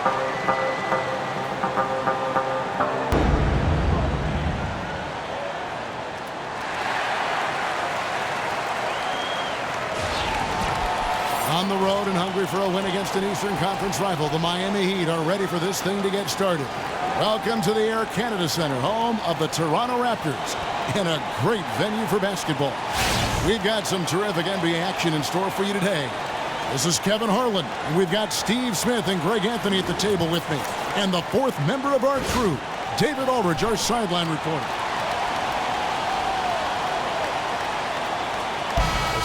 On the road and hungry for a win against an Eastern Conference rival, the Miami Heat are ready for this thing to get started. Welcome to the Air Canada Center, home of the Toronto Raptors, and a great venue for basketball. We've got some terrific NBA action in store for you today. This is Kevin Harlan, and we've got Steve Smith and Greg Anthony at the table with me. And the fourth member of our crew, David Aldridge, our sideline reporter.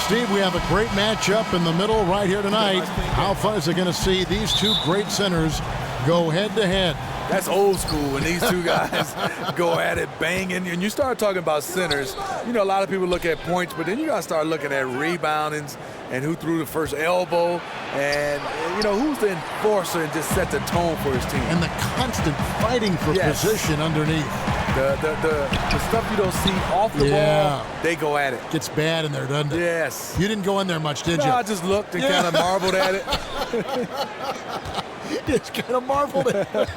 Steve, we have a great matchup in the middle right here tonight. How fun is it going to see these two great centers go head-to-head? That's old school when these two guys go at it, banging. And you start talking about centers, you know, a lot of people look at points, but then you got to start looking at reboundings and who threw the first elbow and, you know, who's the enforcer and just set the tone for his team. And the constant fighting for position underneath. The stuff you don't see off the ball, they go at it. Gets bad in there, doesn't it? Yes. You didn't go in there much, did you? No, I just looked and kind of marveled at it. Just kind of marveled at it.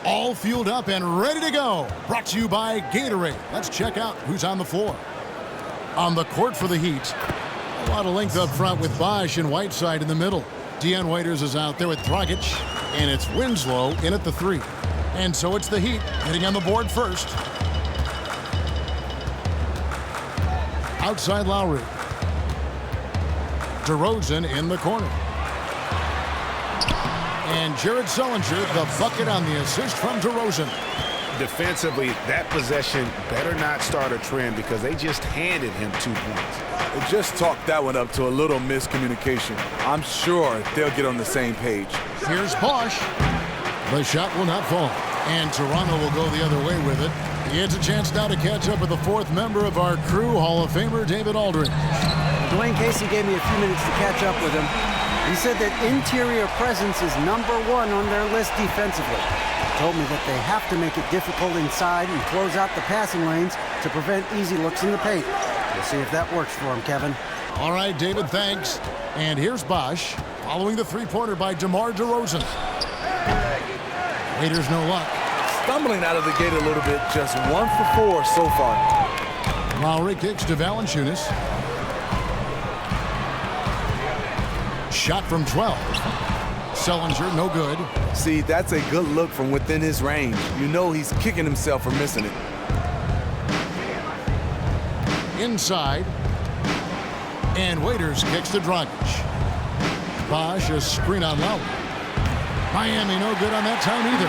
All fueled up and ready to go. Brought to you by Gatorade. Let's check out who's on the floor. On the court for the Heat, a lot of length up front with Bosh and Whiteside in the middle. Dion Waiters is out there with Dragic, and it's Winslow in at the 3. And so it's the Heat getting on the board first. Outside Lowry. DeRozan in the corner. And Jared Sullinger, the bucket on the assist from DeRozan. Defensively, that possession better not start a trend because they just handed him 2 points. They just talked that one up to a little miscommunication. I'm sure they'll get on the same page. Here's Bosh. The shot will not fall, and Toronto will go the other way with it. He has a chance now to catch up with the fourth member of our crew, Hall of Famer David Aldridge. Dwayne Casey gave me a few minutes to catch up with him. He said that interior presence is #1 on their list defensively. He told me that they have to make it difficult inside and close out the passing lanes to prevent easy looks in the paint. We'll see if that works for him, Kevin. All right, David, thanks. And here's Bosh, following the three-pointer by DeMar DeRozan. Waiters no luck. Stumbling out of the gate a little bit, just 1 for 4 so far. Lowry kicks to Valanciunas. Shot from 12. Sullinger, no good. See, that's a good look from within his range. You know he's kicking himself for missing it. Inside. And Waiters kicks to Dragic. Bosh, a screen on Lowry. Miami no good on that time either.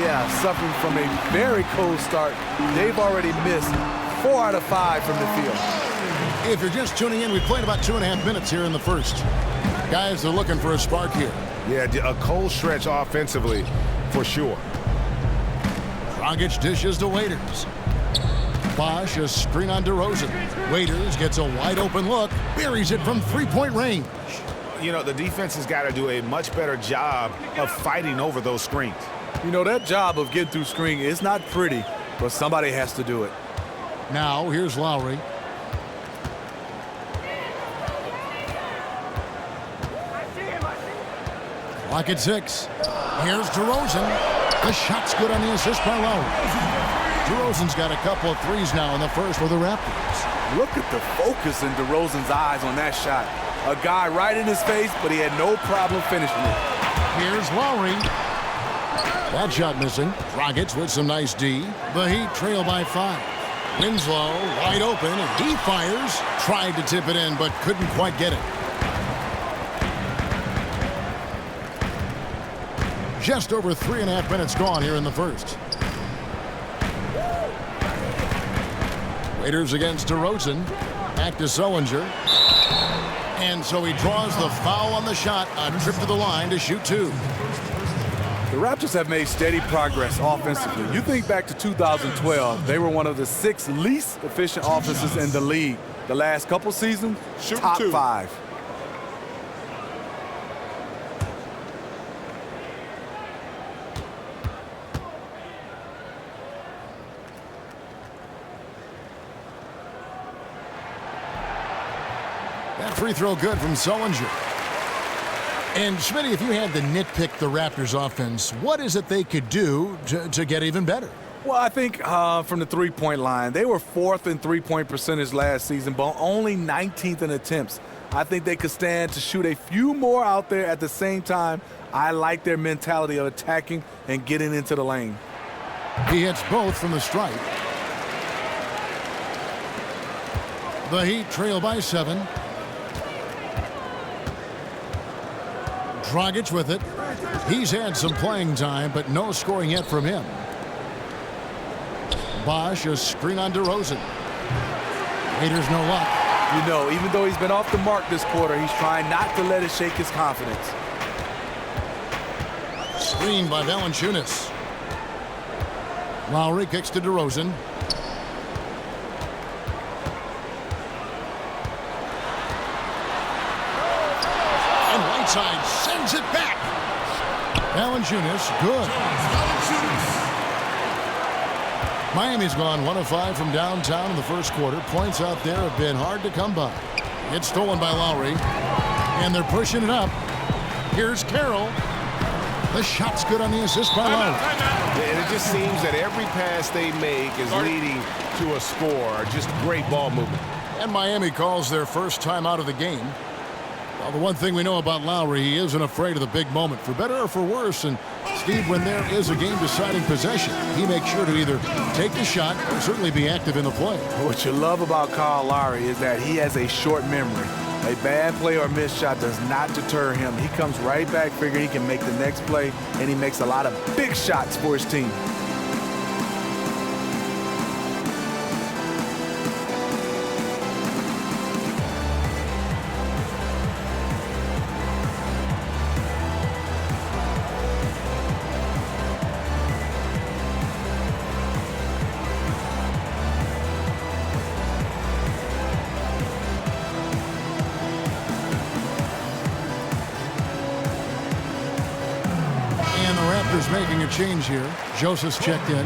Yeah, suffering from a very cold start. They've already missed 4 out of 5 from the field. If you're just tuning in, we played about 2.5 minutes here in the first. Guys are looking for a spark here. Yeah, a cold stretch offensively, for sure. Dragic dishes to Waiters. Bosh, a screen on DeRozan. Waiters gets a wide open look, buries it from three-point range. You know, the defense has got to do a much better job of fighting over those screens. You know, that job of getting through screen is not pretty, but somebody has to do it. Now, here's Lowry. Clock at 6. Here's DeRozan. The shot's good on the assist by Lowry. DeRozan's got a couple of threes now in the first for the Raptors. Look at the focus in DeRozan's eyes on that shot. A guy right in his face, but he had no problem finishing it. Here's Lowry. That shot missing. Dragic with some nice D. The Heat trail by 5. Winslow wide open, and he fires. Tried to tip it in, but couldn't quite get it. Just over 3.5 minutes gone here in the first. Waiters against DeRozan. Back to Sullinger. And so he draws the foul on the shot. A trip to the line to shoot 2. The Raptors have made steady progress offensively. You think back to 2012, they were one of the 6 least efficient offenses in the league. The last couple seasons, top 5. That free throw good from Sullinger. And Schmitty, if you had to nitpick the Raptors offense, what is it they could do to get even better? Well, I think from the three-point line, they were 4th in three-point percentage last season, but only 19th in attempts. I think they could stand to shoot a few more out there at the same time. I like their mentality of attacking and getting into the lane. He hits both from the stripe. The Heat trail by 7. Dragic with it. He's had some playing time, but no scoring yet from him. Bosch, a screen on DeRozan. Raiders no luck. You know, even though he's been off the mark this quarter, he's trying not to let it shake his confidence. Screen by Valanciunas. Lowry kicks to DeRozan. And Whiteside sends it back. Valanciunas, good. Miami's gone 1 of 5 from downtown in the first quarter. Points out there have been hard to come by. It's stolen by Lowry. And they're pushing it up. Here's Carroll. The shot's good on the assist by Lowry. And it just seems that every pass they make is leading to a score. Just great ball movement. And Miami calls their first time out of the game. Well, the one thing we know about Lowry, he isn't afraid of the big moment, for better or for worse. And Steve, when there is a game-deciding possession, he makes sure to either take the shot or certainly be active in the play. What you love about Kyle Lowry is that he has a short memory. A bad play or missed shot does not deter him. He comes right back figuring he can make the next play, and he makes a lot of big shots for his team. Making a change here. Joseph's checked in.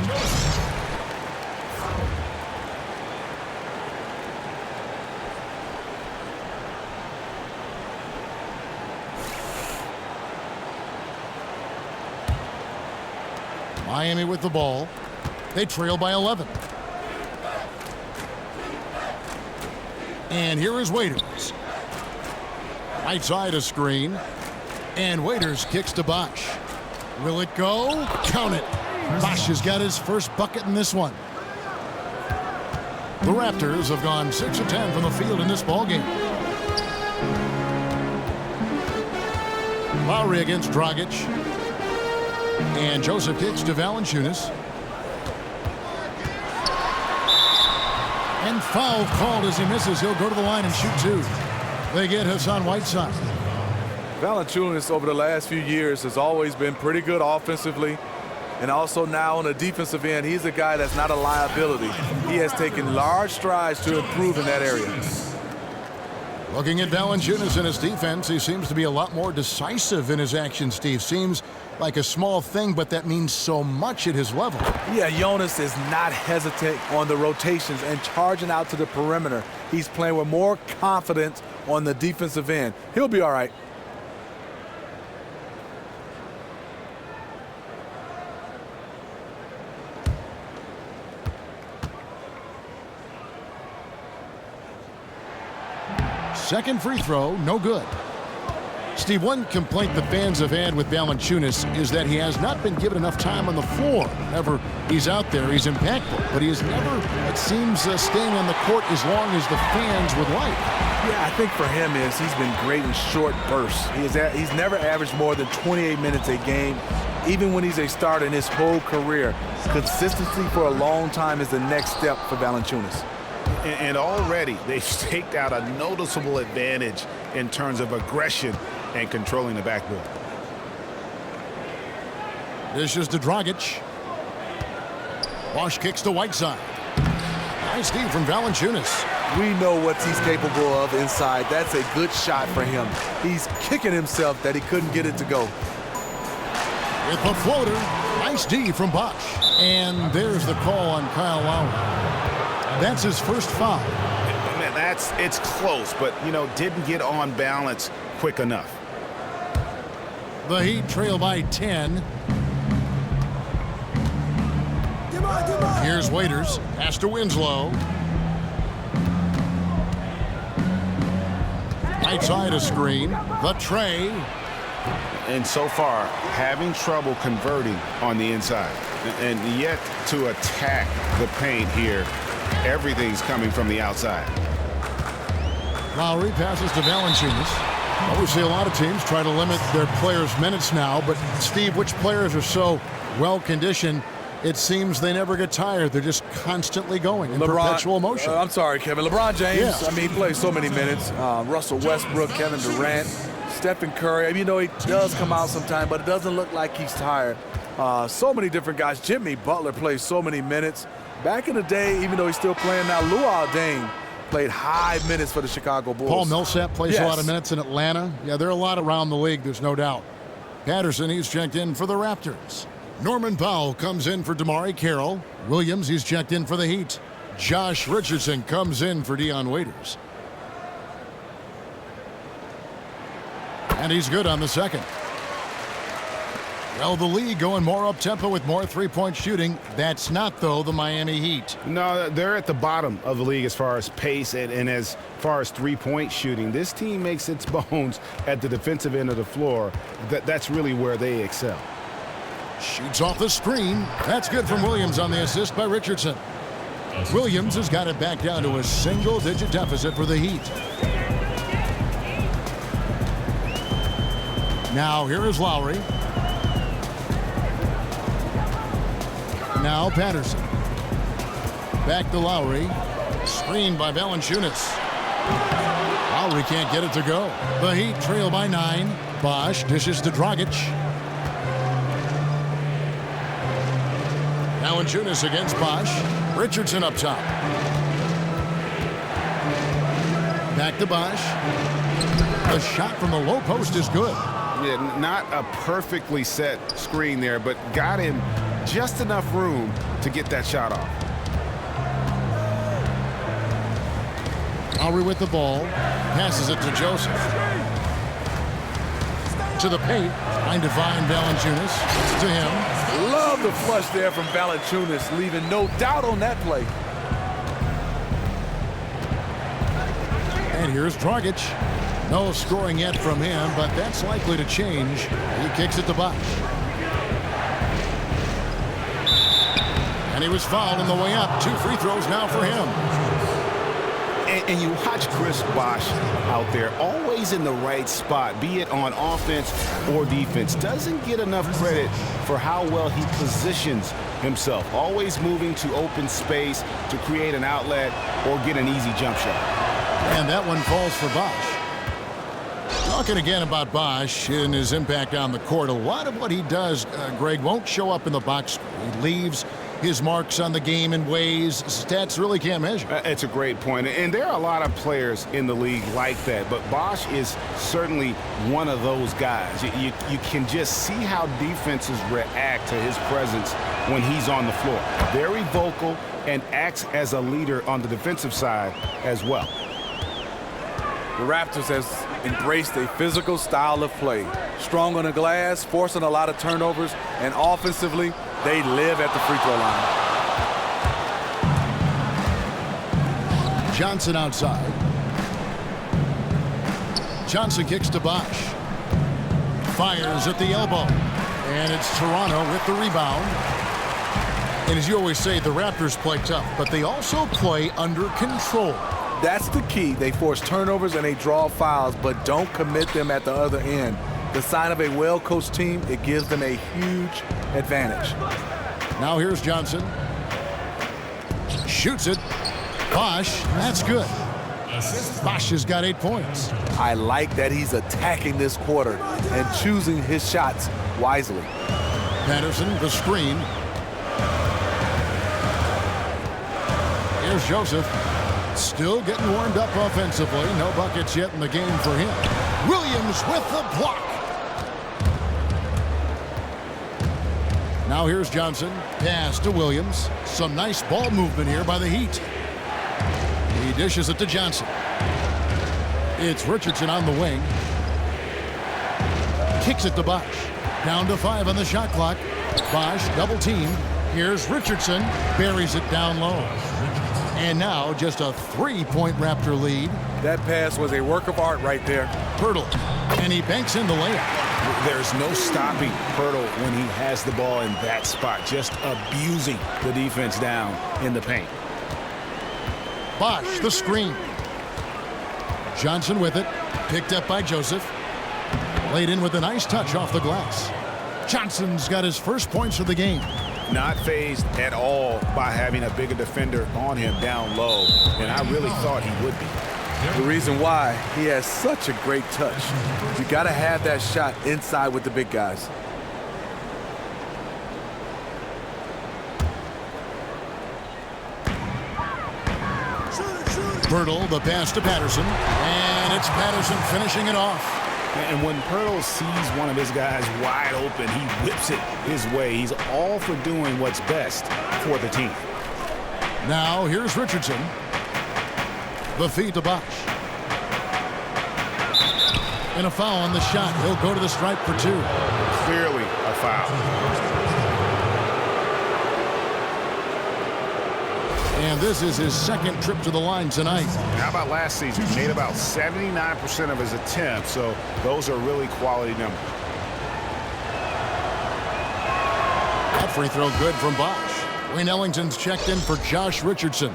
Miami with the ball. They trail by 11. And here is Waiters. Right side a screen. And Waiters kicks to Bosch. Will it go? Count it. Bosch has got his first bucket in this one. The Raptors have gone 6 of 10 from the field in this ballgame. Lowry against Dragic. And Joseph kicks to Valanciunas. And foul called as he misses. He'll go to the line and shoot 2. They get Hassan Whiteside. Valanciunas over the last few years has always been pretty good offensively, and also now on the defensive end, he's a guy that's not a liability. He has taken large strides to improve in that area. Looking at Valanciunas in his defense, he seems to be a lot more decisive in his action, Steve. Seems like a small thing, but that means so much at his level. Yeah, Jonas is not hesitant on the rotations and charging out to the perimeter. He's playing with more confidence on the defensive end. He'll be all right. Second free throw, no good. Steve, one complaint the fans have had with Valanciunas is that he has not been given enough time on the floor. Whenever he's out there, he's impactful, but he is never, it seems, staying on the court as long as the fans would like. Yeah, I think for him is he's been great in short bursts. He's never averaged more than 28 minutes a game, even when he's a starter in his whole career. Consistency for a long time is the next step for Valanciunas. And already they've staked out a noticeable advantage in terms of aggression and controlling the backboard. Dishes to Dragic. Bosch kicks to Whiteside. Nice D from Valanciunas. We know what he's capable of inside. That's a good shot for him. He's kicking himself that he couldn't get it to go. With the floater, nice D from Bosch. And there's the call on Kyle Lowry. That's his first foul. Man, it's close, but, didn't get on balance quick enough. The Heat trail by 10. Here's Waiters. Pass to Winslow. Right side a screen. The tray. And so far, having trouble converting on the inside. And yet to attack the paint here, everything's coming from the outside. Lowry passes to Valanciunas. Well, we see a lot of teams try to limit their players' minutes now, but Steve, which players are so well-conditioned, it seems they never get tired. They're just constantly going in perpetual motion. I'm sorry, Kevin. LeBron James, Yeah. I mean, he plays so many minutes. Russell Westbrook, Kevin Durant, Stephen Curry. You know, he does come out sometime, but it doesn't look like he's tired. So many different guys. Jimmy Butler plays so many minutes. Back in the day, even though he's still playing now, Luol Deng played high minutes for the Chicago Bulls. Paul Millsap plays a lot of minutes in Atlanta. Yeah, there are a lot around the league, there's no doubt. Patterson, he's checked in for the Raptors. Norman Powell comes in for DeMar Carroll. Williams, he's checked in for the Heat. Josh Richardson comes in for Dion Waiters. And he's good on the second. Well, the league going more up-tempo with more three-point shooting. That's not, though, the Miami Heat. No, they're at the bottom of the league as far as pace and as far as three-point shooting. This team makes its bones at the defensive end of the floor. That's really where they excel. Shoots off the screen. That's good from Williams on the assist by Richardson. Williams has got it back down to a single-digit deficit for the Heat. Now here is Lowry. Now Patterson. Back to Lowry. Screened by Valanciunas. Lowry can't get it to go. The Heat trail by 9. Bosch dishes to Dragic. Valanciunas against Bosch. Richardson up top. Back to Bosch. The shot from the low post is good. Yeah, not a perfectly set screen there, but got him just enough room to get that shot off. Lowry with the ball. Passes it to Joseph. To the paint. Trying to find Valanciunas. It's to him. Love the flush there from Valanciunas, leaving no doubt on that play. And here's Dragic. No scoring yet from him, but that's likely to change. He kicks it to Bosch. And he was fouled on the way up. 2 free throws now for him. And you watch Chris Bosch out there, always in the right spot, be it on offense or defense. Doesn't get enough credit for how well he positions himself. Always moving to open space to create an outlet or get an easy jump shot. And that one falls for Bosch. Talking again about Bosch and his impact on the court, a lot of what he does, Greg, won't show up in the box. He leaves his marks on the game in ways stats really can't measure. It's a great point. And there are a lot of players in the league like that, but Bosch is certainly one of those guys. You can just see how defenses react to his presence when he's on the floor. Very vocal and acts as a leader on the defensive side as well. The Raptors has embraced a physical style of play. Strong on the glass, forcing a lot of turnovers, and offensively, they live at the free throw line. Johnson outside. Johnson kicks to Bosch. Fires at the elbow. And it's Toronto with the rebound. And as you always say, the Raptors play tough, but they also play under control. That's the key. They force turnovers and they draw fouls, but don't commit them at the other end. The sign of a well-coached team, it gives them a huge advantage. Now here's Johnson. Shoots it. Bosch, that's good. Bosch has got 8 points. I like that he's attacking this quarter and choosing his shots wisely. Patterson, the screen. Here's Joseph. Still getting warmed up offensively. No buckets yet in the game for him. Williams with the block. Now here's Johnson. Pass to Williams. Some nice ball movement here by the Heat. He dishes it to Johnson. It's Richardson on the wing. Kicks it to Bosch. Down to 5 on the shot clock. Bosch double teamed. Here's Richardson. Buries it down low. And now just a 3-point Raptor lead. That pass was a work of art right there. Pirtle. And he banks in the layup. There's no stopping Pirtle when he has the ball in that spot. Just abusing the defense down in the paint. Bosch, the screen. Johnson with it. Picked up by Joseph. Laid in with a nice touch off the glass. Johnson's got his first points of the game. Not fazed at all by having a bigger defender on him down low, and I really thought he would be. The reason why, he has such a great touch. You got to have that shot inside with the big guys. Pirtle, the pass to Patterson, and it's Patterson finishing it off. And when Pirtle sees one of his guys wide open, he whips it his way. He's all for doing what's best for the team. Now here's Richardson. The feed to Bosch. And a foul on the shot. He'll go to the stripe for 2. Clearly a foul. And this is his second trip to the line tonight. How about last season? He made about 79% of his attempts, so those are really quality numbers. That free throw good from Bosch. Wayne Ellington's checked in for Josh Richardson.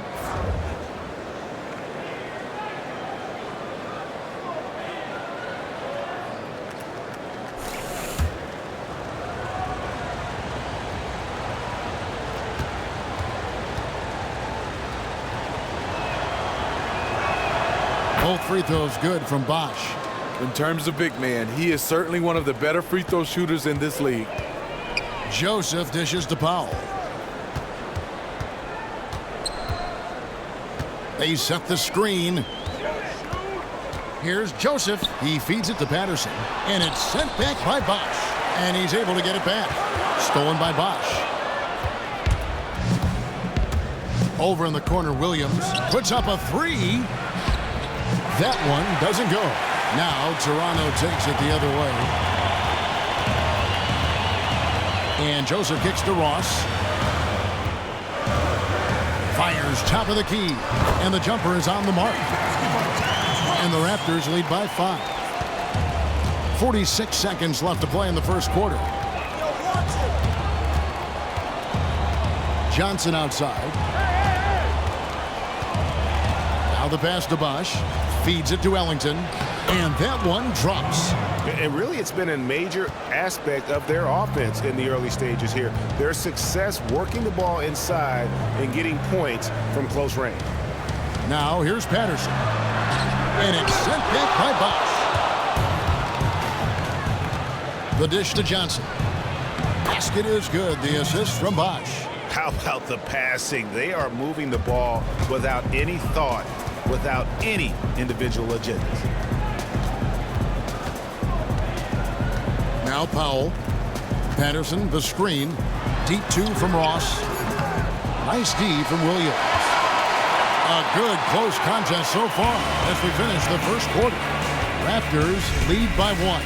Both free throws good from Bosch. In terms of big man, he is certainly one of the better free throw shooters in this league. Joseph dishes to Powell. They set the screen. Here's Joseph. He feeds it to Patterson. And it's sent back by Bosch. And he's able to get it back. Stolen by Bosch. Over in the corner, Williams puts up a 3. That one doesn't go. Now Toronto takes it the other way. And Joseph kicks to Ross. Fires top of the key. And the jumper is on the mark. And the Raptors lead by 5. 46 seconds left to play in the first quarter. Johnson outside. Now the pass to Bosch. Feeds it to Ellington, and that one drops. And really, it's been a major aspect of their offense in the early stages here. Their success working the ball inside and getting points from close range. Now here's Patterson, and it's sent back by Bosch. The dish to Johnson. Basket is good. The assist from Bosch. How about the passing? They are moving the ball without any thought, without any individual agendas. Now Powell. Patterson, the screen. Deep 2 from Ross. Nice D from Williams. A good close contest so far as we finish the first quarter. Raptors lead by 1.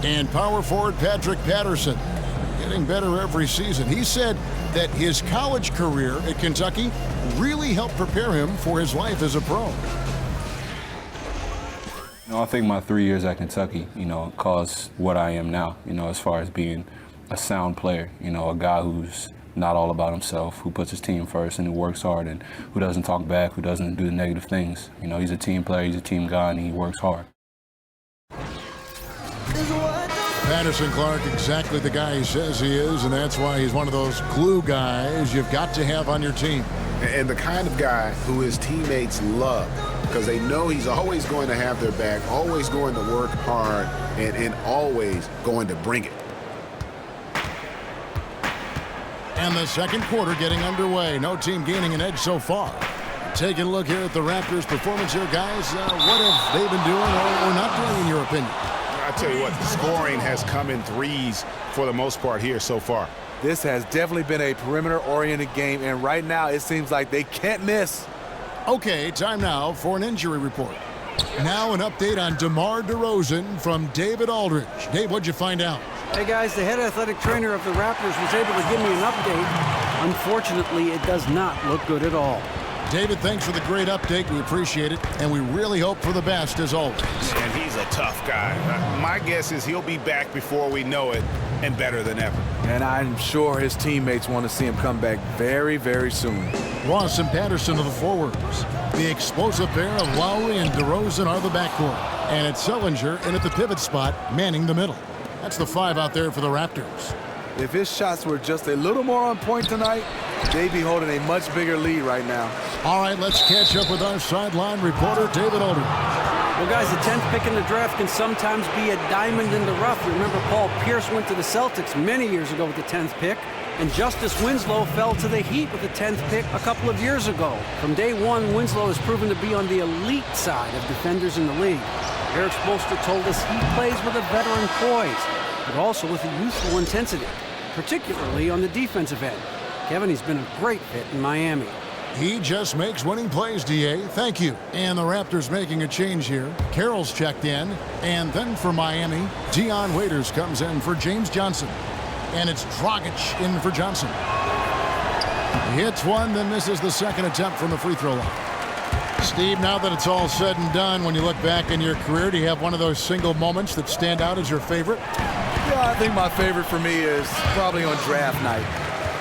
And power forward Patrick Patterson, getting better every season. He said that his college career at Kentucky really helped prepare him for his life as a pro. I think my 3 years at Kentucky, caused what I am now, as far as being a sound player, a guy who's not all about himself, who puts his team first and who works hard and who doesn't talk back, who doesn't do the negative things. He's a team player, he's a team guy, and he works hard. Patterson Clark, exactly the guy he says he is, and that's why he's one of those glue guys you've got to have on your team. And the kind of guy who his teammates love, because they know he's always going to have their back, always going to work hard, and always going to bring it. And the second quarter getting underway. No team gaining an edge so far. Taking a look here at the Raptors' performance here, guys. What have they been doing or not doing, in your opinion? I tell you what, the scoring has come in threes for the most part here so far. This has definitely been a perimeter-oriented game, and right now it seems like they can't miss. Okay, time now for an injury report. Now an update on DeMar DeRozan from David Aldridge. Dave, what'd you find out? Hey guys, the head athletic trainer of the Raptors was able to give me an update. Unfortunately, it does not look good at all. David, thanks for the great update. We appreciate it, and we really hope for the best as always. And he's a tough guy. My guess is he'll be back before we know it, and better than ever. And I'm sure his teammates want to see him come back very, very soon. Ross and Patterson are the forwards. The explosive pair of Lowry and DeRozan are the backcourt. And it's Sullinger in at the pivot spot, manning the middle. That's the 5 out there for the Raptors. If his shots were just a little more on point tonight, they'd be holding a much bigger lead right now. All right, let's catch up with our sideline reporter, David Aldridge. Well, guys, the 10th pick in the draft can sometimes be a diamond in the rough. Remember, Paul Pierce went to the Celtics many years ago with the 10th pick, and Justice Winslow fell to the Heat with the 10th pick a couple of years ago. From day one, Winslow has proven to be on the elite side of defenders in the league. Eric Spoelstra told us he plays with a veteran poise, but also with a youthful intensity, particularly on the defensive end. Kevin, he's been a great fit in Miami. He just makes winning plays, D.A. Thank you. And the Raptors making a change here. Carroll's checked in. And then for Miami, Dion Waiters comes in for James Johnson. And it's Dragic in for Johnson. He hits one, then misses the second attempt from the free throw line. Steve, now that it's all said and done, when you look back in your career, do you have one of those single moments that stand out as your favorite? Yeah, I think my favorite for me is probably on draft night.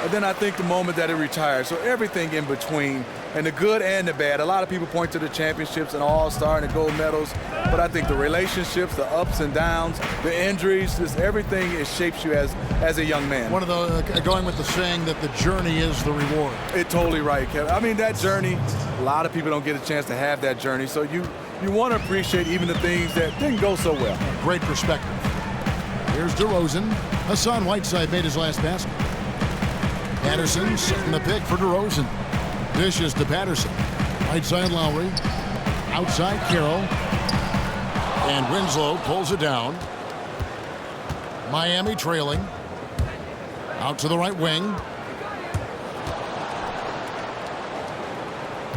And then I think the moment that he retired. So everything in between, and the good and the bad. A lot of people point to the championships and All-Star and the gold medals, but I think the relationships, the ups and downs, the injuries, just everything, it shapes you as a young man. One of the, going with the saying that the journey is the reward. It's totally right, Kevin. I mean, that journey, a lot of people don't get a chance to have that journey. So you want to appreciate even the things that didn't go so well. Great perspective. Here's DeRozan. Hassan Whiteside made his last basket. Patterson setting the pick for DeRozan. Dishes to Patterson. Right side Lowry. Outside Carroll. And Winslow pulls it down. Miami trailing. Out to the right wing.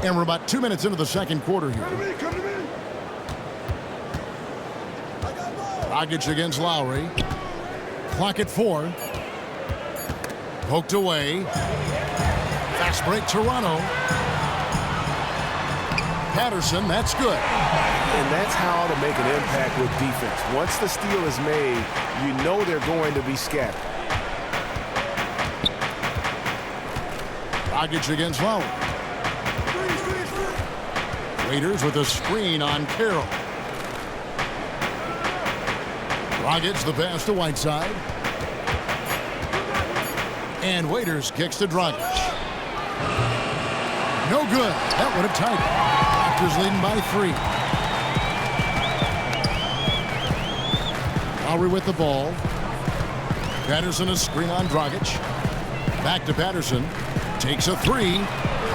And we're about 2 minutes into the second quarter here. Dragic against Lowry. Clock at 4. Poked away. Fast break Toronto. Patterson, that's good. And that's how to make an impact with defense. Once the steal is made, you know they're going to be scattered. Dragic against Lowry. Waiters with a screen on Carroll. Dragic the pass to Whiteside. And Waiters kicks to Dragic. No good. That would have tied it. Raptors leading by 3. Lowry with the ball. Patterson a screen on Dragic. Back to Patterson. Takes a 3.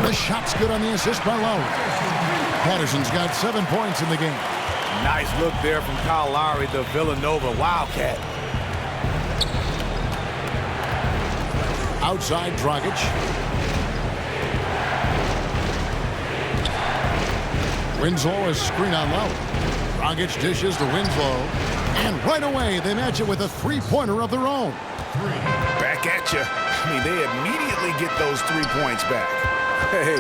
The shot's good on the assist by Lowry. Patterson's got 7 points in the game. Nice look there from Kyle Lowry, the Villanova Wildcat. Outside Dragic. Winslow is screen on Lowry. Dragic dishes to Winslow. And right away, they match it with a three-pointer of their own. Back at you. I mean, they immediately get those 3 points back. Hey,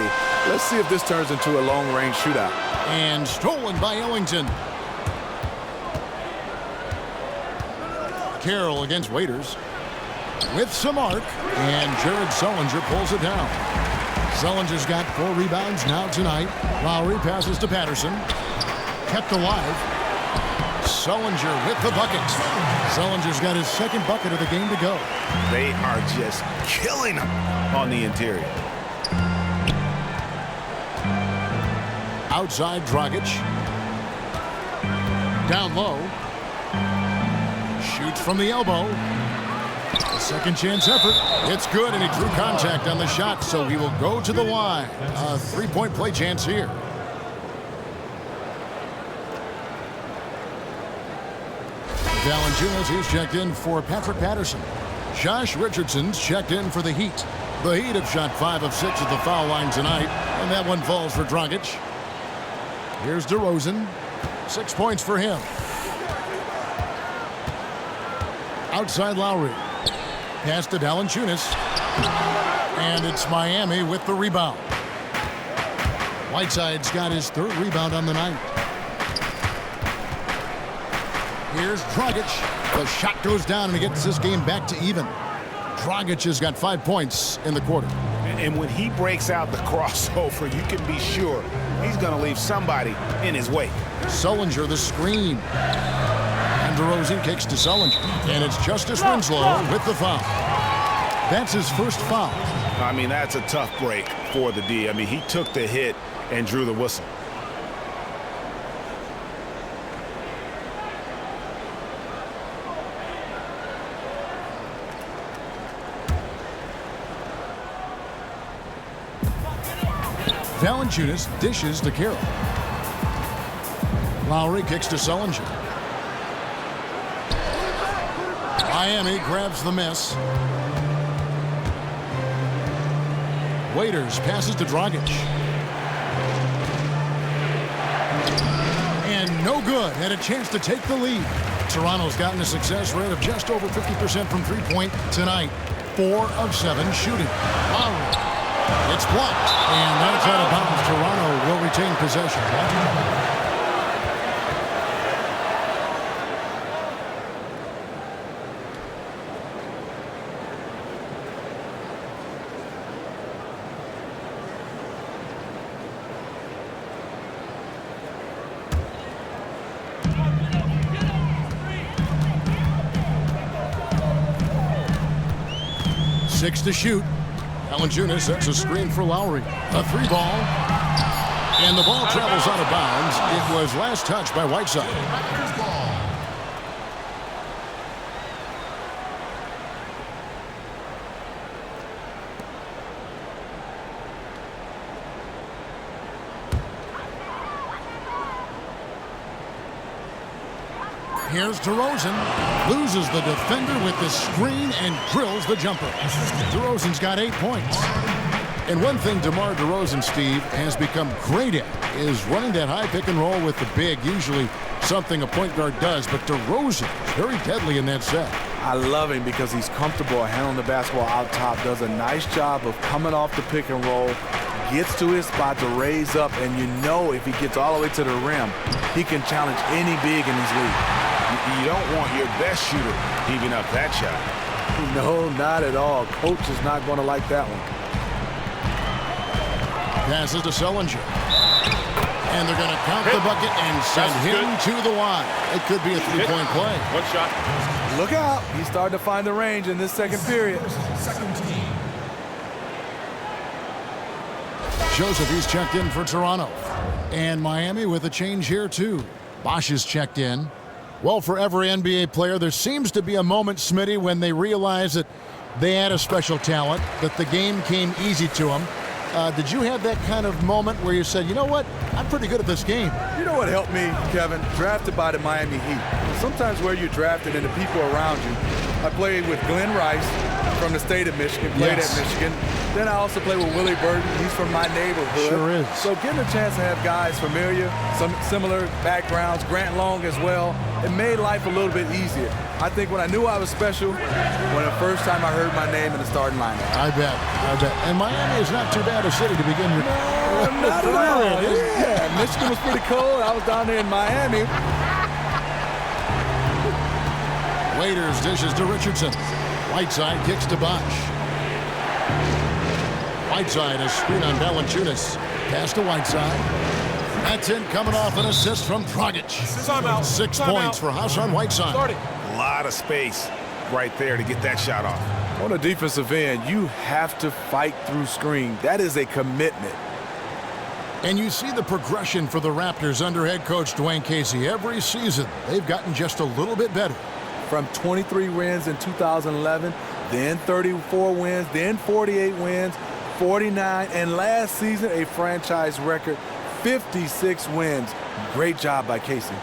let's see if this turns into a long-range shootout. And stolen by Ellington. Carroll against Waiters. With some arc. And Jared Sullinger pulls it down. Sullinger's got 4 rebounds now tonight. Lowry passes to Patterson. Kept alive. Sullinger with the bucket. Sullinger's got his second bucket of the game to go. They are just killing him on the interior. Outside Dragic. Down low. Shoots from the elbow. A second chance effort. It's good, and he drew contact on the shot, so he will go to the line. A 3-point play chance here. Valanciunas, he's checked in for Patrick Patterson. Josh Richardson's checked in for the Heat. The Heat have shot 5 of 6 at the foul line tonight, and that one falls for Dragic. Here's DeRozan. 6 points for him. Outside Lowry. Pass to Valanciunas. And it's Miami with the rebound. Whiteside's got his 3rd rebound on the night. Here's Dragic. The shot goes down and he gets this game back to even. Dragic has got 5 points in the quarter. And when he breaks out the crossover, you can be sure he's going to leave somebody in his wake. Sullinger, the screen. And DeRozan kicks to Sullinger. And it's Justice Winslow with the foul. That's his first foul. I mean, that's a tough break for the D. I mean, he took the hit and drew the whistle. Valanciunas dishes to Carroll. Lowry kicks to Sullinger. Miami grabs the miss. Waiters passes to Dragic. And no good. Had a chance to take the lead. Toronto's gotten a success rate of just over 50% from three-point tonight. 4 of 7 shooting. Lowry. It's blocked. And that's out of bounds. Toronto will retain possession. 6 to shoot. Valanciunas sets a screen for Lowry. A 3-ball. And the ball travels out of bounds. It was last touched by Whiteside. Here's DeRozan. Loses the defender with the screen and drills the jumper. DeRozan's got 8 points. And one thing DeMar DeRozan, Steve, has become great at is running that high pick and roll with the big. Usually something a point guard does, but DeRozan is very deadly in that set. I love him because he's comfortable handling the basketball out top, does a nice job of coming off the pick and roll, gets to his spot to raise up, and you know if he gets all the way to the rim, he can challenge any big in his league. You don't want your best shooter heaving up that shot. No, not at all. Coach is not going to like that one. Passes to Sullinger. And they're going to count the bucket and send him to the line. It could be a 3-point play. One shot. Look out. He's starting to find the range in this second period. Joseph, he's checked in for Toronto. And Miami with a change here, too. Bosch is checked in. Well, for every NBA player, there seems to be a moment, Smitty, when they realize that they had a special talent, that the game came easy to them. Did you have that kind of moment where you said, you know what, I'm pretty good at this game? You know what helped me, Kevin? Drafted by the Miami Heat. Sometimes where you're drafted and the people around you. I played with Glenn Rice from the state of Michigan, played at Michigan. Then I also played with Willie Burton. He's from my neighborhood. Sure is. So getting a chance to have guys familiar, some similar backgrounds, Grant Long as well, it made life a little bit easier. I think when I knew I was special, when the first time I heard my name in the starting lineup. I bet. And Miami is not too bad a city to begin your No, not at all. Yeah, Michigan was pretty cold. I was down there in Miami. Waiters dishes to Richardson. Whiteside kicks to Bosch. Whiteside, a screen on Valanciunas. Pass to Whiteside. That's in, coming off an assist from Dragic. 6 points for Hassan Whiteside. A lot of space right there to get that shot off. On the defensive end, you have to fight through screen. That is a commitment. And you see the progression for the Raptors under head coach Dwayne Casey. Every season, they've gotten just a little bit better. From 23 wins in 2011, then 34 wins, then 48 wins, 49, and last season a franchise record 56 wins. Great job by Casey.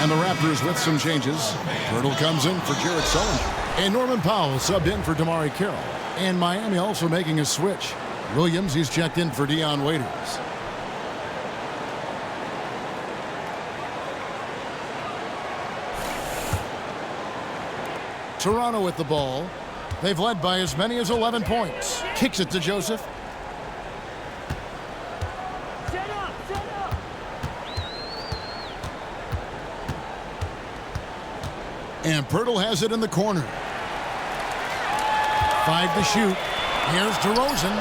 And the Raptors with some changes. Pirtle comes in for Jared Sullinger. And Norman Powell subbed in for Damari Carroll. And Miami also making a switch. Williams, he's checked in for Dion Waiters. Toronto with the ball. They've led by as many as 11 points. Kicks it to Joseph. And Pirtle has it in the corner. 5 to shoot. Here's DeRozan.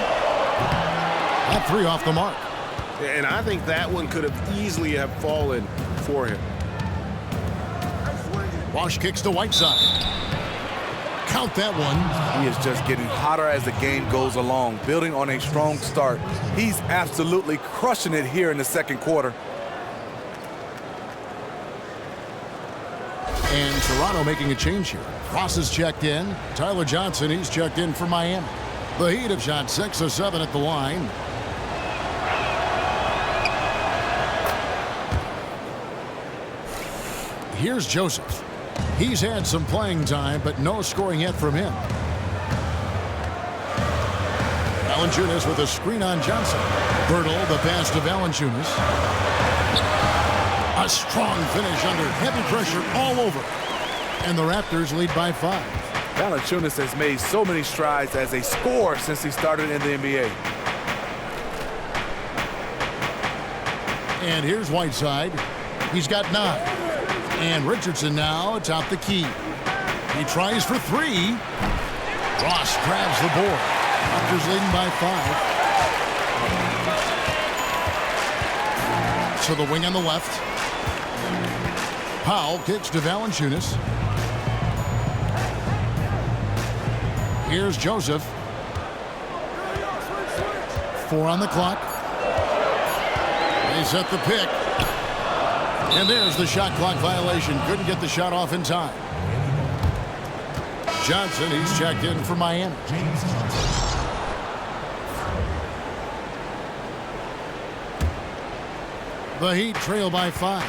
That 3 off the mark. And I think that one could have easily have fallen for him. Bosh kicks to Whiteside. Count that one. He is just getting hotter as the game goes along, building on a strong start. He's absolutely crushing it here in the second quarter. And Toronto making a change here. Ross is checked in. Tyler Johnson, he's checked in for Miami. The Heat have shot 6 of 7 at the line. Here's Joseph. He's had some playing time, but no scoring yet from him. Valanciunas with a screen on Johnson. Pirtle, the pass to Valanciunas. A strong finish under heavy pressure all over. And the Raptors lead by 5. Valanciunas has made so many strides as a scorer since he started in the NBA. And here's Whiteside. He's got 9. And Richardson now atop the key. He tries for 3. Ross grabs the board. Raptors leading by 5. To the wing on the left. Powell kicks to Valanciunas. Here's Joseph. 4 on the clock. They set the pick. And there's the shot clock violation. Couldn't get the shot off in time. Johnson, he's checked in for Miami. The Heat trail by 5.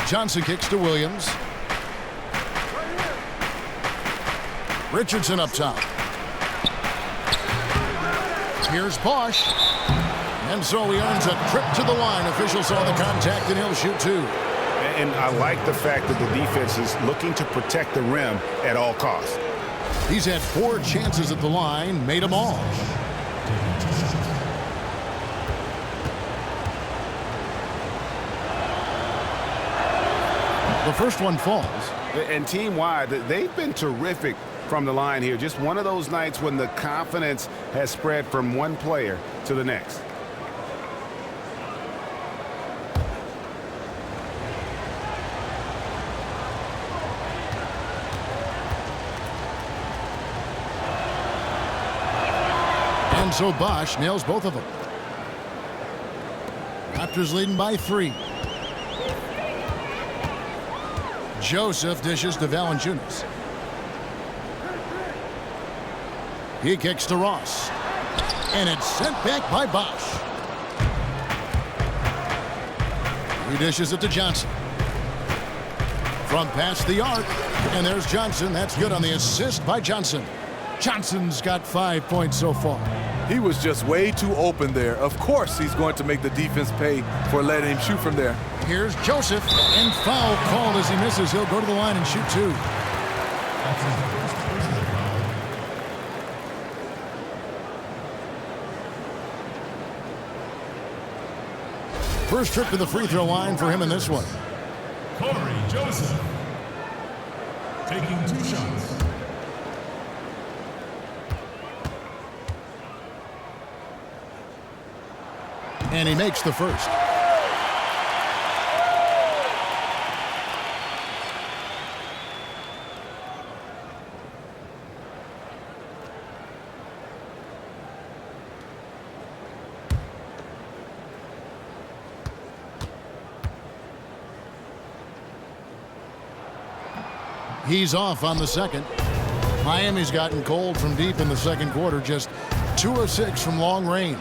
Johnson kicks to Williams. Richardson up top. Here's Bosh. And so he earns a trip to the line. Officials saw the contact, and he'll shoot 2. And I like the fact that the defense is looking to protect the rim at all costs. He's had 4 chances at the line, made them all. The first one falls. And team-wide, they've been terrific from the line here. Just one of those nights when the confidence has spread from one player to the next. And so Bosh nails both of them. Raptors leading by 3. Joseph dishes to Valanciunas. He kicks to Ross. And it's sent back by Bosh. He dishes it to Johnson. From past the arc. And there's Johnson. That's good on the assist by Johnson. Johnson's got 5 points so far. He was just way too open there. Of course he's going to make the defense pay for letting him shoot from there. Here's Joseph, and foul called as he misses. He'll go to the line and shoot 2. First trip to the free throw line for him in this one. Corey Joseph taking 2 shots. And he makes the first. He's off on the second. Miami's gotten cold from deep in the second quarter, just 2 of 6 from long range.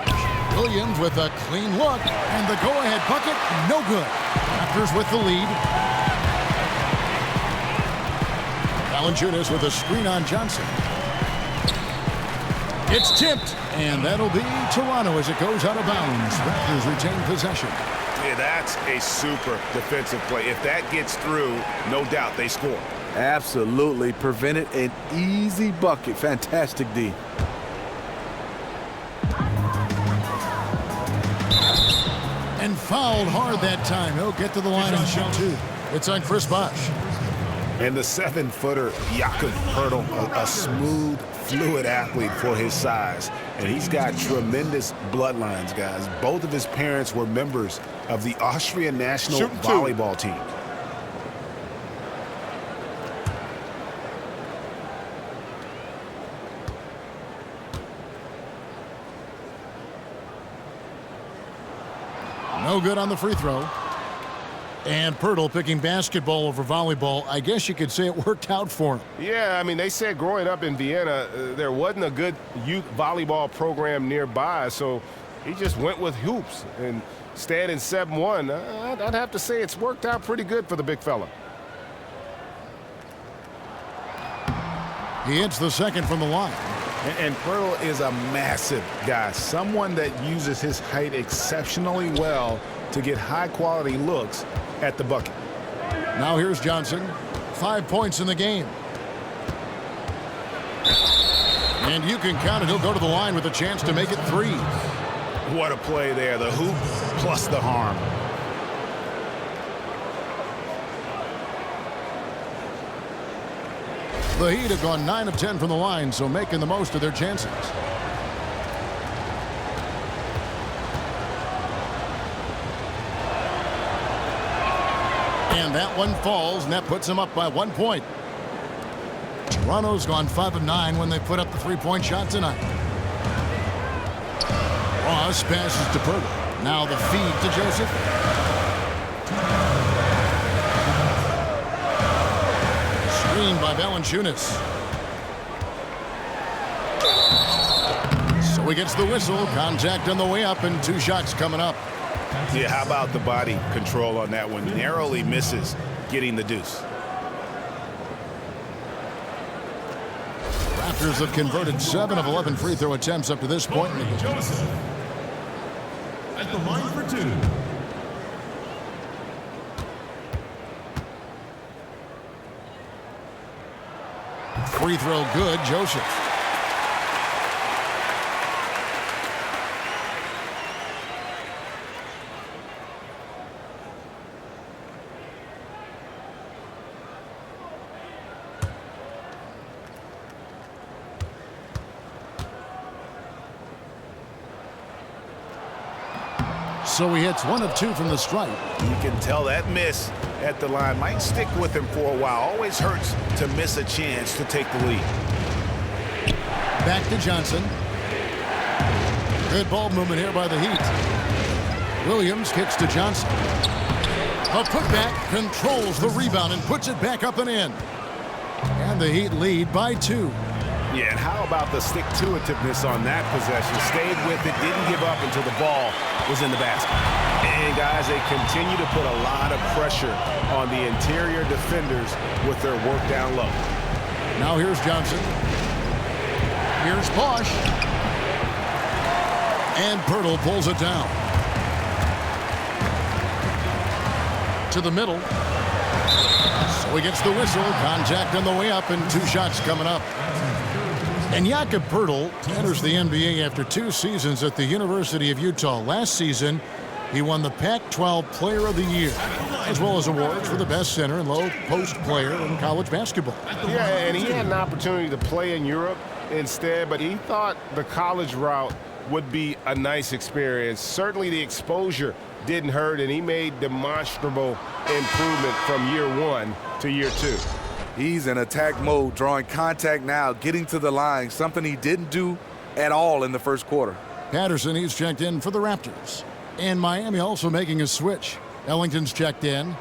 Williams with a clean look, and the go-ahead bucket, no good. Raptors with the lead. Valanciunas with a screen on Johnson. It's tipped, and that'll be Toronto as it goes out of bounds. Raptors retain possession. Yeah, that's a super defensive play. If that gets through, no doubt they score. Absolutely. Prevented an easy bucket. Fantastic D. And fouled hard that time. He'll get to the line and shoot two. It's on Chris Bosh. And the 7-footer, Jakob Poeltl, a smooth, fluid athlete for his size. And he's got tremendous bloodlines, guys. Both of his parents were members of the Austrian national volleyball team. No good on the free throw. And Poeltl picking basketball over volleyball. I guess you could say it worked out for him. Yeah, I mean, they said growing up in Vienna, there wasn't a good youth volleyball program nearby, so he just went with hoops. And staying in 7-1, I'd have to say it's worked out pretty good for the big fella. He hits the second from the line. And Poeltl is a massive guy, someone that uses his height exceptionally well to get high-quality looks at the bucket. Now here's Johnson. 5 points in the game. And you can count it. He'll go to the line with a chance to make it 3. What a play there. The hoop plus the harm. The Heat have gone 9 of 10 from the line, so making the most of their chances. And that one falls, and that puts them up by 1 point. Toronto's gone 5 of 9 when they put up the 3-point shot tonight. Ross passes to Poeltl. Now the feed to Joseph. Screen by Valanciunas. So he gets the whistle. Contact on the way up, and 2 shots coming up. Yeah, how about the body control on that one? Narrowly misses getting the deuce. Raptors have converted 7 of 11 free throw attempts up to this point. Corey Joseph at the line for 2. Free throw good, Joseph. So he hits 1 of 2 from the stripe. You can tell that miss at the line might stick with him for a while. Always hurts to miss a chance to take the lead. Back to Johnson. Good ball movement here by the Heat. Williams kicks to Johnson. A putback, controls the rebound and puts it back up and in. And the Heat lead by 2. Yeah, and how about the stick-to-itiveness on that possession? Stayed with it, didn't give up until the ball was in the basket. And, guys, they continue to put a lot of pressure on the interior defenders with their work down low. Now here's Johnson. Here's Bosh. And Poeltl pulls it down. To the middle. So he gets the whistle. Contact on the way up, and 2 shots coming up. And Jakob Poeltl enters the NBA after 2 seasons at the University of Utah. Last season, he won the Pac-12 Player of the Year, as well as awards for the best center and low post player in college basketball. Yeah, and he had an opportunity to play in Europe instead, but he thought the college route would be a nice experience. Certainly the exposure didn't hurt, and he made demonstrable improvement from year 1 to year 2. He's in attack mode, drawing contact now, getting to the line, something he didn't do at all in the first quarter. Patterson, he's checked in for the Raptors. And Miami also making a switch. Ellington's checked in.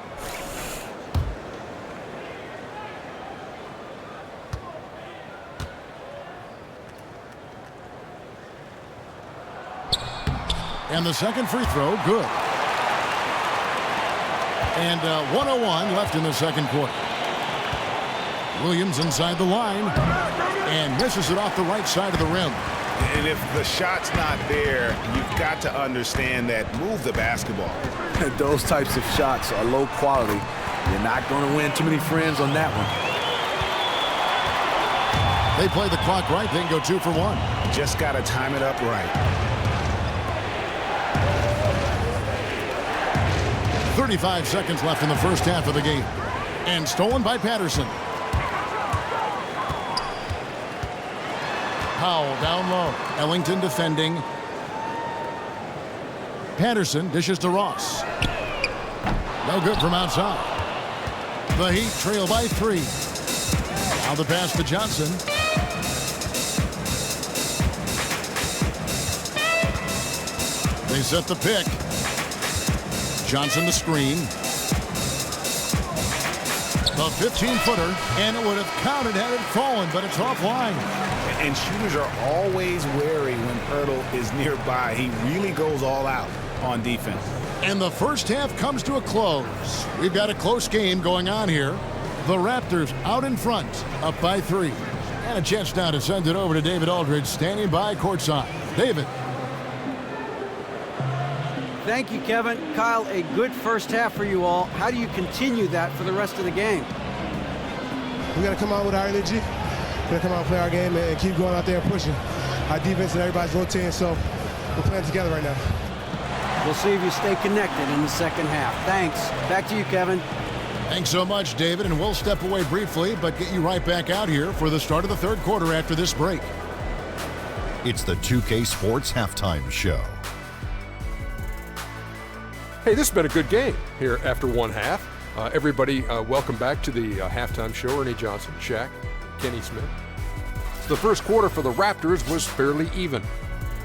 And the second free throw, good. And 1:01 left in the second quarter. Williams inside the line and misses it off the right side of the rim. And if the shot's not there, you've got to understand that. Move the basketball. Those types of shots are low quality. You're not going to win too many friends on that one. They play the clock right. They can go 2 for 1. Just got to time it up right. 35 seconds left in the first half of the game. And stolen by Patterson. Powell down low. Ellington defending. Patterson dishes to Ross. No good from outside. The Heat trail by 3. Now the pass to Johnson. They set the pick. Johnson the screen. The 15-footer, and it would have counted had it fallen, but it's offline. And shooters are always wary when Hurdle is nearby. He really goes all out on defense. And the first half comes to a close. We've got a close game going on here. The Raptors out in front, up by 3. And a chance now to send it over to David Aldridge, standing by courtside. David. Thank you, Kevin. Kyle, a good first half for you all. How do you continue that for the rest of the game? We got to come out with our energy. We got to come out and play our game and keep going out there and pushing. Our defense and everybody's rotating, so we're playing together right now. We'll see if you stay connected in the second half. Thanks. Back to you, Kevin. Thanks so much, David, and we'll step away briefly, but get you right back out here for the start of the third quarter after this break. It's the 2K Sports Halftime Show. Hey, this has been a good game here after one half. Everybody, welcome back to the halftime show. Ernie Johnson, Shaq, Kenny Smith. The first quarter for the Raptors was fairly even.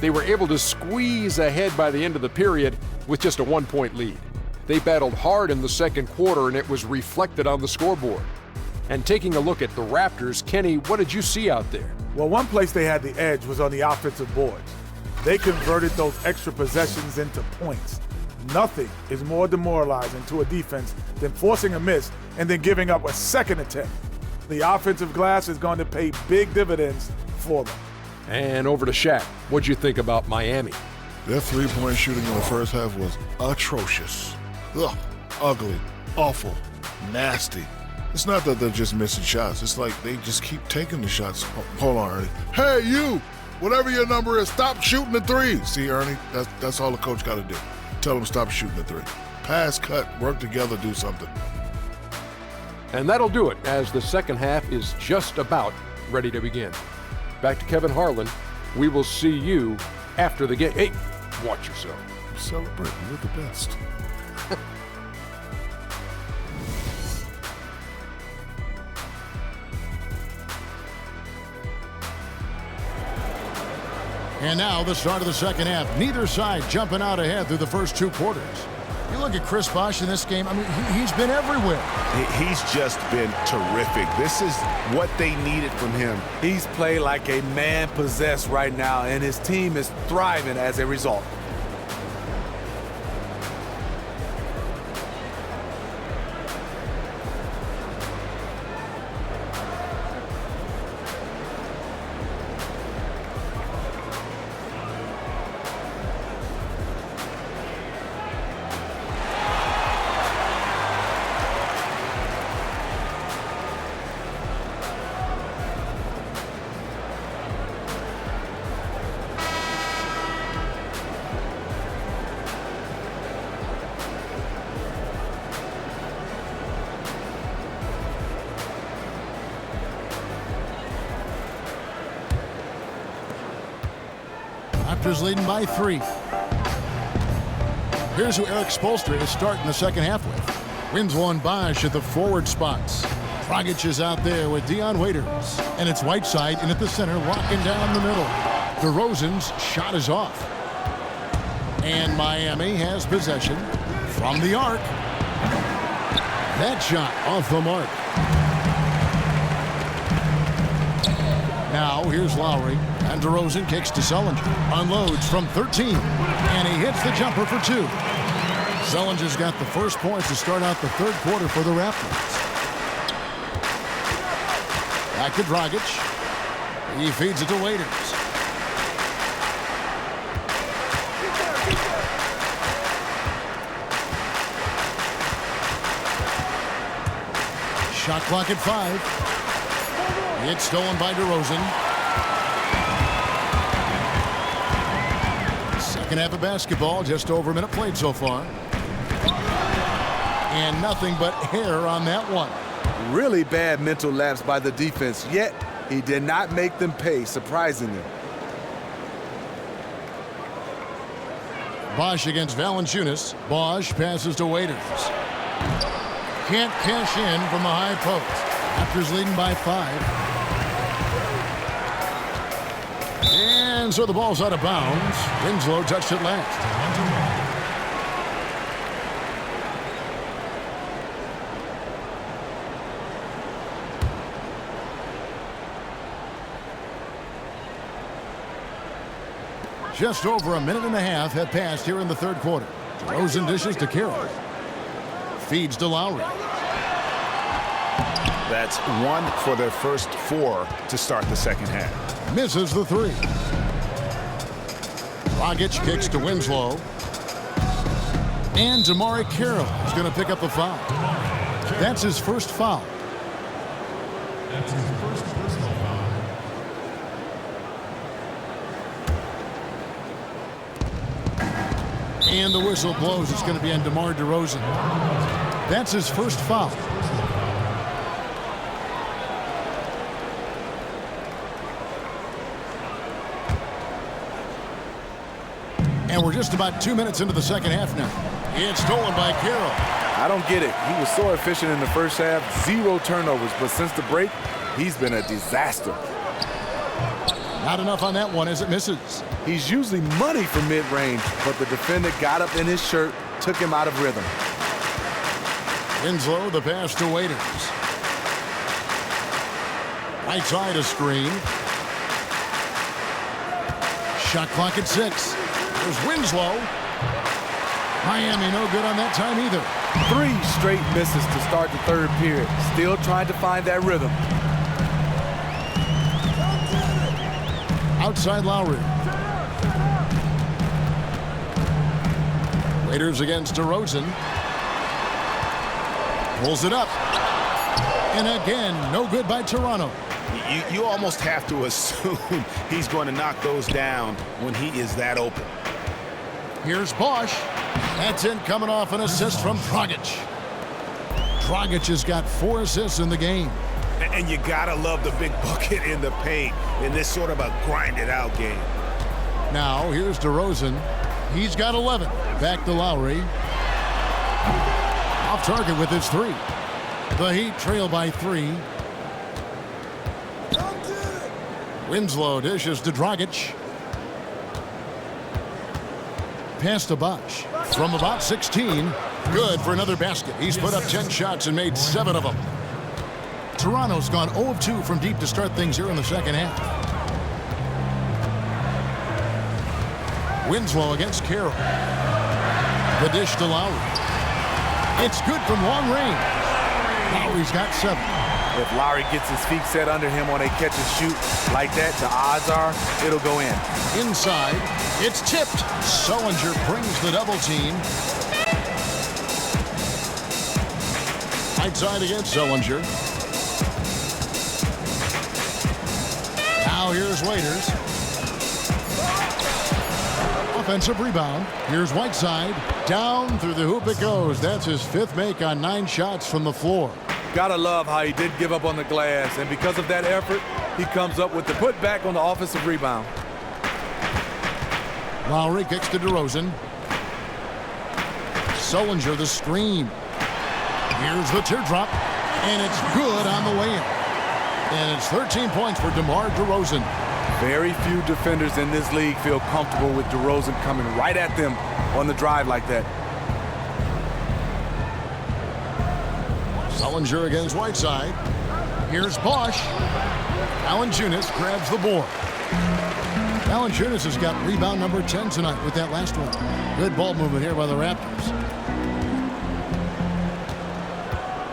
They were able to squeeze ahead by the end of the period with just a 1-point lead. They battled hard in the second quarter, and it was reflected on the scoreboard. And taking a look at the Raptors, Kenny, what did you see out there? Well, one place they had the edge was on the offensive boards. They converted those extra possessions into points. Nothing is more demoralizing to a defense than forcing a miss and then giving up a second attempt. The offensive glass is going to pay big dividends for them. And over to Shaq. What'd you think about Miami? Their three-point shooting in the first half was atrocious. Ugh, ugly, awful, nasty. It's not that they're just missing shots. It's like they just keep taking the shots. Hold on, Ernie. Hey, you! Whatever your number is, stop shooting the three. See, Ernie, that's all the coach got to do. Tell them stop shooting the three. Pass, cut, work together, do something. And that'll do it as the second half is just about ready to begin. Back to Kevin Harlan. We will see you after the game. Hey, watch yourself. I'm celebrating. You're the best. And now the start of the second half. Neither side jumping out ahead through the first 2 quarters. You look at Chris Bosh in this game, I mean, he's been everywhere. He's just been terrific. This is what they needed from him. He's played like a man possessed right now, and his team is thriving as a result. Raptors leading by 3. Here's who Eric Spoelstra is starting the second half with. Wins one Bosh at the forward spots. Dragic is out there with Dion Waiters. And it's Whiteside in at the center, locking down the middle. DeRozan's shot is off. And Miami has possession from the arc. That shot off the mark. Now here's Lowry. And DeRozan kicks to Sullinger. Unloads from 13. And he hits the jumper for 2. Sullinger's got the first points to start out the third quarter for the Raptors. Back to Dragic. He feeds it to Waiters. Shot clock at 5. It's stolen by DeRozan. Second half of basketball, just over a minute played so far. And nothing but hair on that one. Really bad mental lapse by the defense, yet he did not make them pay, surprisingly. Bosch against Valanciunas. Bosch passes to Waiters. Can't cash in from the high post. Raptors leading by 5. And so the ball's out of bounds. Winslow touched it last. Just over a minute and a half have passed here in the third quarter. DeRozan dishes to Carroll. Feeds to Lowry. That's 1 for their first 4 to start the second half. Misses the 3. Dragic kicks to Winslow. And Damari Carroll is going to pick up the foul. That's his first foul. That's his first personal foul. And the whistle blows. It's going to be on DeMar DeRozan. That's his first foul. And we're just about 2 minutes into the second half now. It's stolen by Carroll. I don't get it. He was so efficient in the first half, 0 turnovers, but since the break, he's been a disaster. Not enough on that one as it misses. He's usually money for mid-range, but the defender got up in his shirt, took him out of rhythm. Winslow, the pass to Waiters. Right side a screen. Shot clock at 6. There's Winslow. Miami no good on that time either. 3 straight misses to start the third period. Still trying to find that rhythm. Outside Lowry. Waiters against DeRozan. Pulls it up. And again, no good by Toronto. You almost have to assume he's going to knock those down when he is that open. Here's Bosch. That's in, coming off an assist from Dragic. Dragic has got 4 assists in the game. And you gotta love the big bucket in the paint in this sort of a grinded-out game. Now, here's DeRozan. He's got 11. Back to Lowry. Off target with his 3. The Heat trail by 3. Winslow dishes to Dragic. Pass to Bosch. From about 16. Good for another basket. He's put up 10 shots and made 7 of them. Toronto's gone 0 of 2 from deep to start things here in the second half. Winslow against Carroll. The dish to Lowry. It's good from long range. Lowry's got 7. If Lowry gets his feet set under him on a catch and shoot like that, the odds are it'll go in. Inside, it's tipped. Sullinger brings the double team. Right side against Sullinger. Now here's Waiters. Offensive rebound. Here's Whiteside. Down through the hoop it goes. That's his 5th make on 9 shots from the floor. Gotta love how he didn't give up on the glass, and because of that effort, he comes up with the putback on the offensive rebound. Lowry kicks to DeRozan. Sullinger the screen. Here's the teardrop, and it's good on the way in. And it's 13 points for DeMar DeRozan. Very few defenders in this league feel comfortable with DeRozan coming right at them on the drive like that. Sullinger against Whiteside. Here's Bosch. Valanciunas grabs the board. Valanciunas has got rebound number 10 tonight with that last one. Good ball movement here by the Raptors.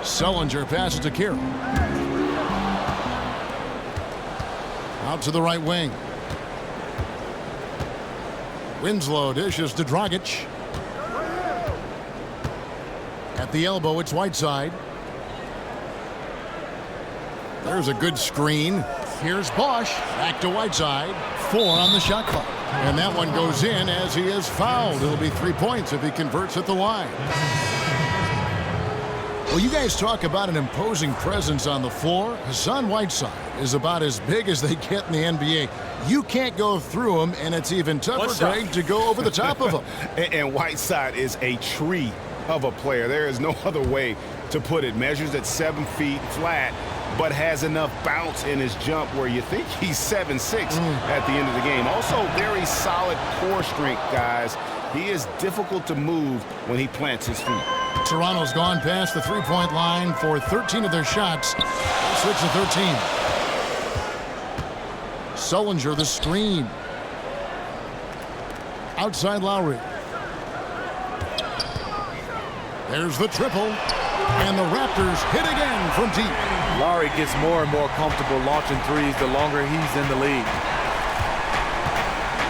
Sullinger passes to Carroll. Out to the right wing. Winslow dishes to Dragic. At the elbow, it's Whiteside. There's a good screen. Here's Bosch. Back to Whiteside. 4 on the shot clock. And that one goes in as he is fouled. It'll be 3 points if he converts at the line. Well, you guys talk about an imposing presence on the floor. Hassan Whiteside is about as big as they get in the NBA. You can't go through him, and it's even tougher, Greg, to go over the top of him. And Whiteside is a tree of a player. There is no other way to put it. Measures at 7 feet flat, but has enough bounce in his jump where you think he's 7'6" at the end of the game. Also, very solid core strength, guys. He is difficult to move when he plants his feet. Toronto's gone past the three-point line for 13 of their shots. They'll switch to 13. Sullinger, the screen. Outside Lowry. There's the triple. And the Raptors hit again from deep. Lowry gets more and more comfortable launching threes the longer he's in the league.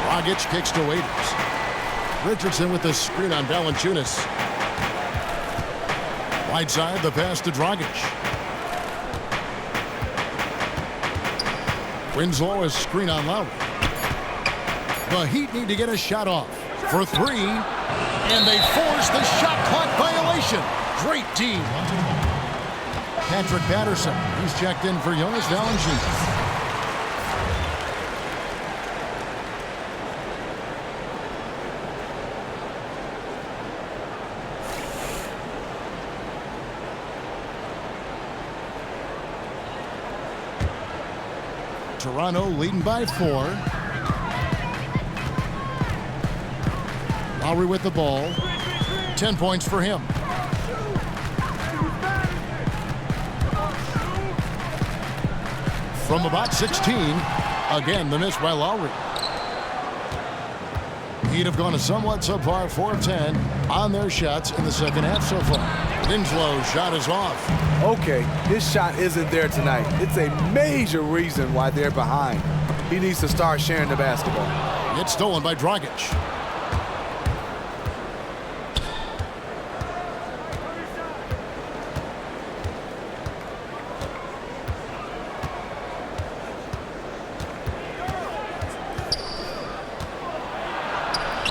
Dragic kicks to Waiters. Richardson with the screen on Valanciunas. Whiteside, the pass to Dragic. Winslow is screen on Lowry. The Heat need to get a shot off for 3. And they force the shot clock violation. Great team. Patrick Patterson, he's checked in for Jonas Valanciunas. Toronto leading by 4. Lowry with the ball. 10 points for him. From about 16, again the miss by Lowry. Heat have gone a somewhat subpar 4 of 10 on their shots in the second half so far. Winslow's shot is off. Okay, his shot isn't there tonight. It's a major reason why they're behind. He needs to start sharing the basketball. It's stolen by Dragic.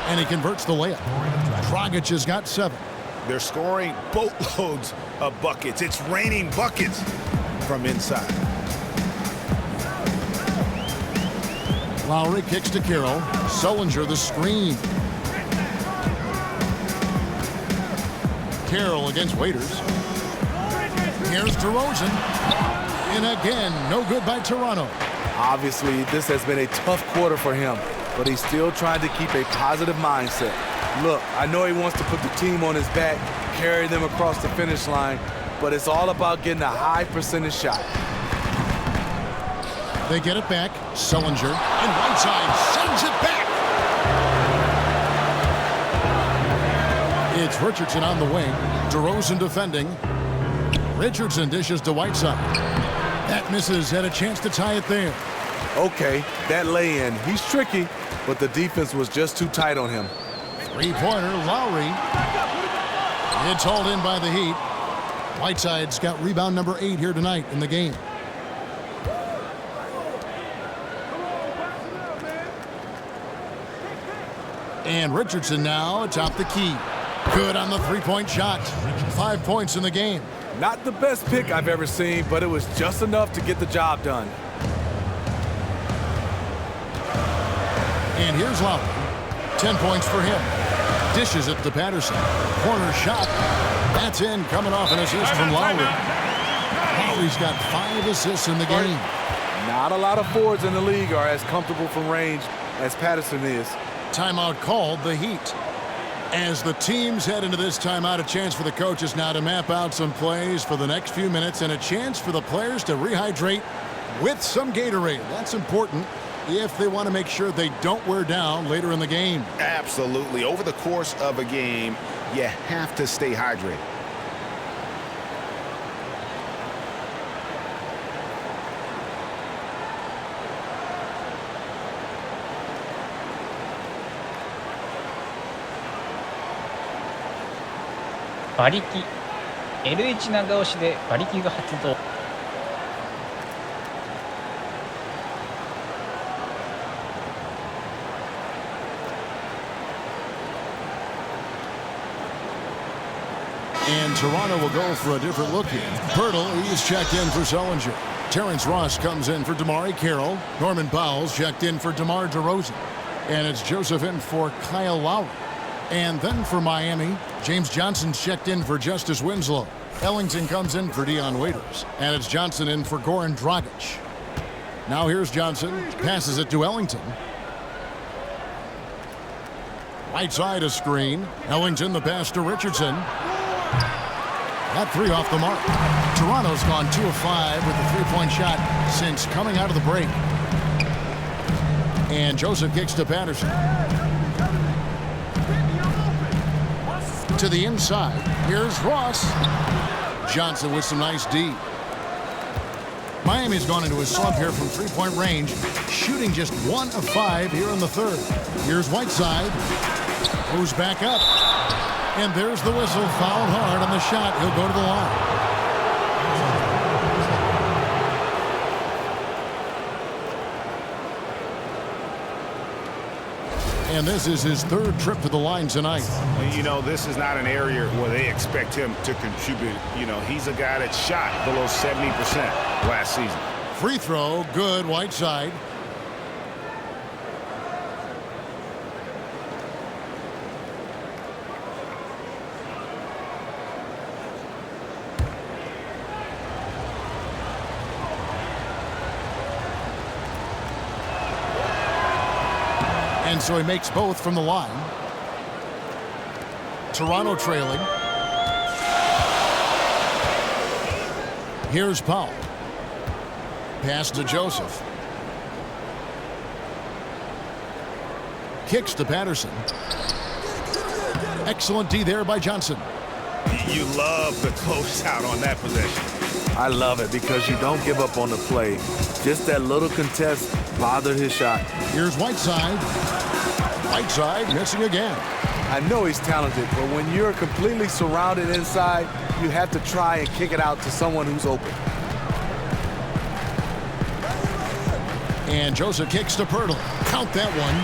And he converts the layup. Dragic has got 7. They're scoring boatloads of buckets. It's raining buckets from inside. Lowry kicks to Carroll. Sullinger the screen. Carroll against Waiters. Here's DeRozan. And again, no good by Toronto. Obviously, this has been a tough quarter for him, but he's still trying to keep a positive mindset. Look, I know he wants to put the team on his back, carry them across the finish line, but it's all about getting a high percentage shot. They get it back. Sullinger and Whiteside sends it back. It's Richardson on the wing. DeRozan defending. Richardson dishes to Whiteside. That misses. Had a chance to tie it there. Okay, that lay-in. He's tricky, but the defense was just too tight on him. Three-pointer, Lowry. It's hauled in by the Heat. Whiteside's got rebound number 8 here tonight in the game. And Richardson now atop the key. Good on the three-point shot. 5 points in the game. Not the best pick I've ever seen, but it was just enough to get the job done. And here's Lowry. 10 points for him. Dishes it to Patterson. Corner shot. That's in, coming off an assist from Lowry. Lowry's got 5 assists in the game. Not a lot of forwards in the league are as comfortable from range as Patterson is. Timeout called, the Heat. As the teams head into this timeout, a chance for the coaches now to map out some plays for the next few minutes and a chance for the players to rehydrate with some Gatorade. That's important if they want to make sure they don't wear down later in the game. Absolutely. Over the course of a game, you have to stay hydrated. 馬力 L1 長押しで馬力が発動。And Toronto will go for a different look in. Pirtle, he's checked in for Sullinger. Terrence Ross comes in for Damari Carroll. Norman Powell's checked in for DeMar DeRozan. And it's Joseph in for Kyle Lowry. And then for Miami, James Johnson's checked in for Justice Winslow. Ellington comes in for Dion Waiters. And it's Johnson in for Goran Dragic. Now here's Johnson. Passes it to Ellington. Right side a screen. Ellington the pass to Richardson. That three off the mark. Toronto's gone 2 of 5 with the three-point shot since coming out of the break. And Joseph kicks to Patterson. To the inside. Here's Ross. Johnson with some nice D. Miami's gone into a slump here from three-point range, shooting just 1 of 5 here in the third. Here's Whiteside. Moves back up. And there's the whistle. Fouled hard on the shot. He'll go to the line. And this is his third trip to the line tonight. You know, this is not an area where they expect him to contribute. You know, he's a guy that shot below 70% last season. Free throw, good, Whiteside. And so he makes both from the line. Toronto trailing. Here's Powell. Pass to Joseph. Kicks to Patterson. Excellent D there by Johnson. You love the close out on that possession. I love it because you don't give up on the play. Just that little contest bothered his shot. Here's Whiteside. Whiteside missing again. I know he's talented, but when you're completely surrounded inside, you have to try and kick it out to someone who's open. And Joseph kicks to Pirtle. Count that one.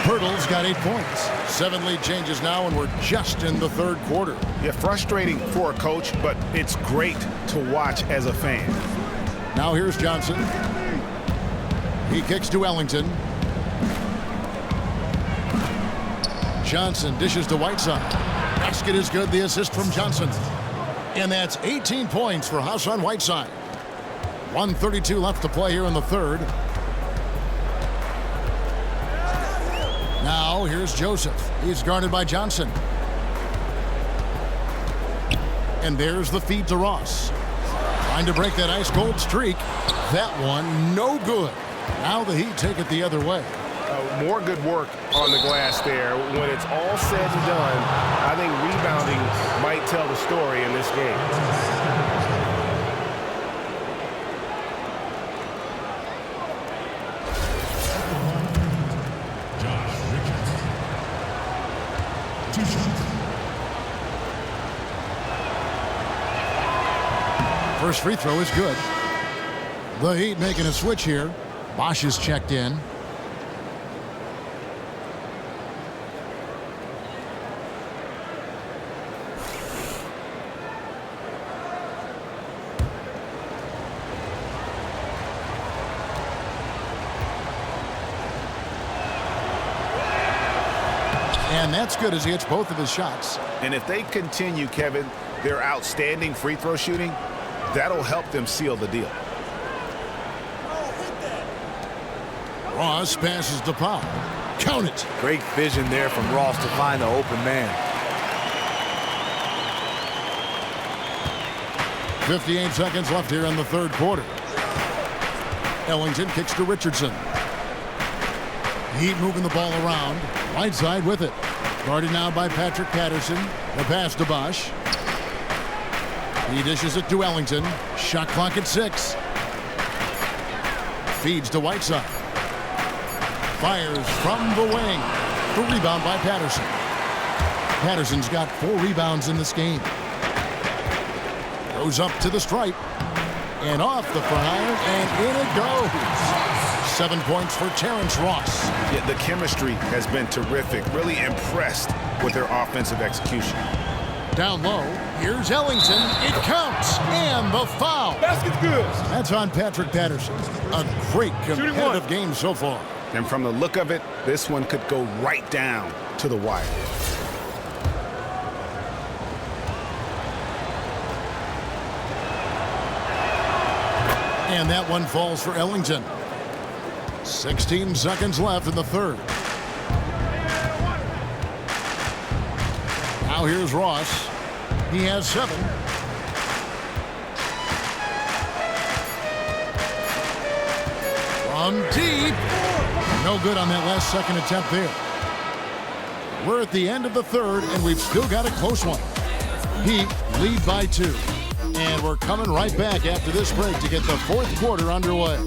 Pirtle's got 8 points. 7 lead changes now, and we're just in the third quarter. Yeah, frustrating for a coach, but it's great to watch as a fan. Now here's Johnson. He kicks to Ellington. Johnson dishes to Whiteside. Basket is good. The assist from Johnson. And that's 18 points for Hassan Whiteside. 1:32 left to play here in the third. Now here's Joseph. He's guarded by Johnson. And there's the feed to Ross. Trying to break that ice-cold streak. That one, no good. Now the Heat take it the other way. More good work on the glass there. When it's all said and done, I think rebounding might tell the story in this game. First free throw is good. The Heat making a switch here. Bosch is checked in. And that's good as he hits both of his shots. And if they continue, Kevin, their outstanding free throw shooting, that'll help them seal the deal. Ross passes to Powell. Count it. Great vision there from Ross to find the open man. 58 seconds left here in the third quarter. Ellington kicks to Richardson. Heat moving the ball around. Whiteside with it. Guarded now by Patrick Patterson. The pass to Bosch. He dishes it to Ellington. Shot clock at 6. Feeds to Whiteside. Fires from the wing. The rebound by Patterson. Patterson's got 4 rebounds in this game. Goes up to the stripe. And off the front iron, and in it goes. 7 points for Terrence Ross. Yeah, the chemistry has been terrific. Really impressed with their offensive execution. Down low, here's Ellington. It counts, and the foul. Basket's good. That's on Patrick Patterson. A great competitive game so far. And from the look of it, this one could go right down to the wire. And that one falls for Ellington. 16 seconds left in the third. Now here's Ross. He has 7. From deep. No good on that last second attempt there. We're at the end of the third, and we've still got a close one. Heat lead by 2. And we're coming right back after this break to get the fourth quarter underway.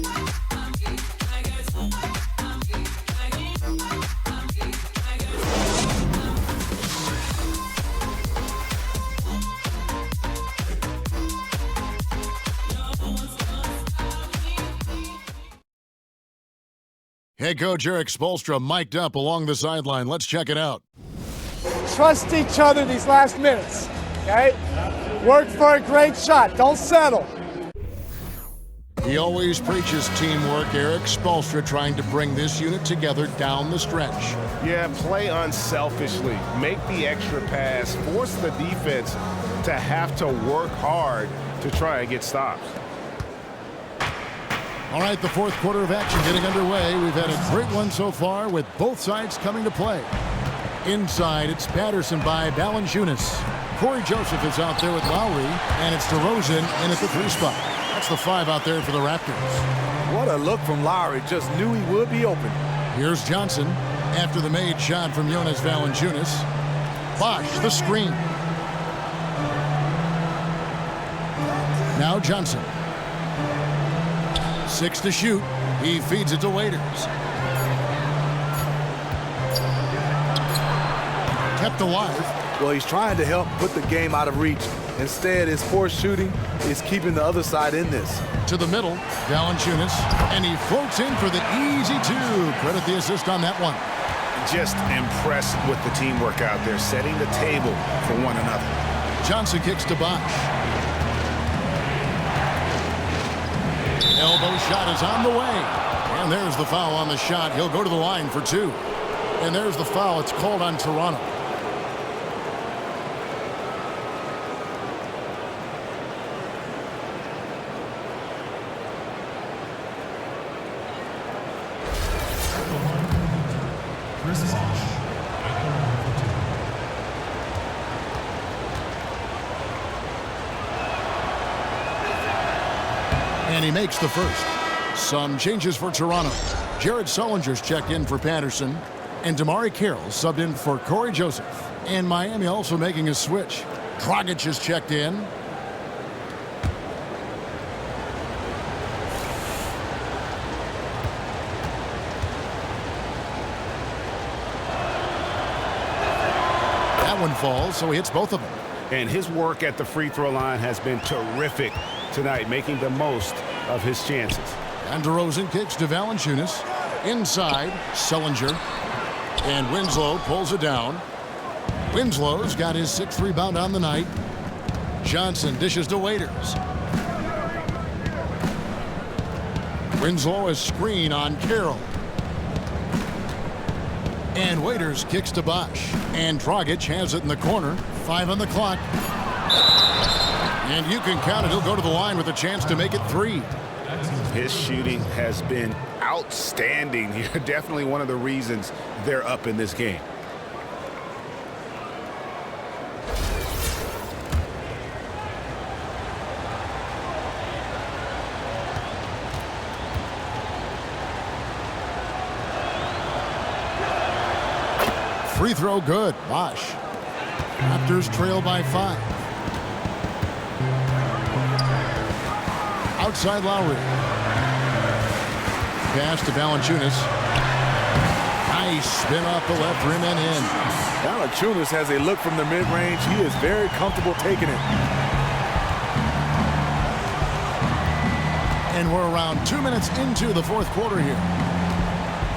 Head coach Eric Spoelstra mic'd up along the sideline. Let's check it out. Trust each other these last minutes, okay? Work for a great shot. Don't settle. He always preaches teamwork. Eric Spoelstra trying to bring this unit together down the stretch. Yeah, play unselfishly. Make the extra pass. Force the defense to have to work hard to try and get stops. All right, the fourth quarter of action getting underway. We've had a great one so far with both sides coming to play. Inside, it's Patterson by Valanciunas. Corey Joseph is out there with Lowry, and it's DeRozan in at the 3 spot. That's the 5 out there for the Raptors. What a look from Lowry. Just knew he would be open. Here's Johnson after the made shot from Jonas Valanciunas. Bosch, the screen. Now Johnson. 6 to shoot. He feeds it to Waiters. Kept alive. Well, he's trying to help put the game out of reach. Instead, his poor shooting is keeping the other side in this. To the middle, Valanciunas, and he floats in for the easy 2. Credit the assist on that one. Just impressed with the teamwork out there, setting the table for one another. Johnson kicks to Bosch. Elbow shot is on the way. And there's the foul on the shot. He'll go to the line for 2. And there's the foul. It's called on Toronto. And he makes the first. Some changes for Toronto. Jared Sullinger's checked in for Patterson. And Damari Carroll subbed in for Corey Joseph. And Miami also making a switch. Dragic is checked in. That one falls, so he hits both of them. And his work at the free throw line has been terrific tonight, making the most of his chances. And DeRozan kicks to Valanciunas. Inside, Sullinger. And Winslow pulls it down. Winslow's got his 6th rebound on the night. Johnson dishes to Waiters. Winslow is screen on Carroll. And Waiters kicks to Bosch. And Dragic has it in the corner. 5 on the clock. And you can count it. He'll go to the line with a chance to make it 3. His shooting has been outstanding. Definitely one of the reasons they're up in this game. Free throw good. Bosch. Raptors trail by 5. Outside Lowry. Pass to Valanciunas. Nice spin off the left rim and in. Valanciunas has a look from the mid-range. He is very comfortable taking it. And we're around 2 minutes into the fourth quarter here.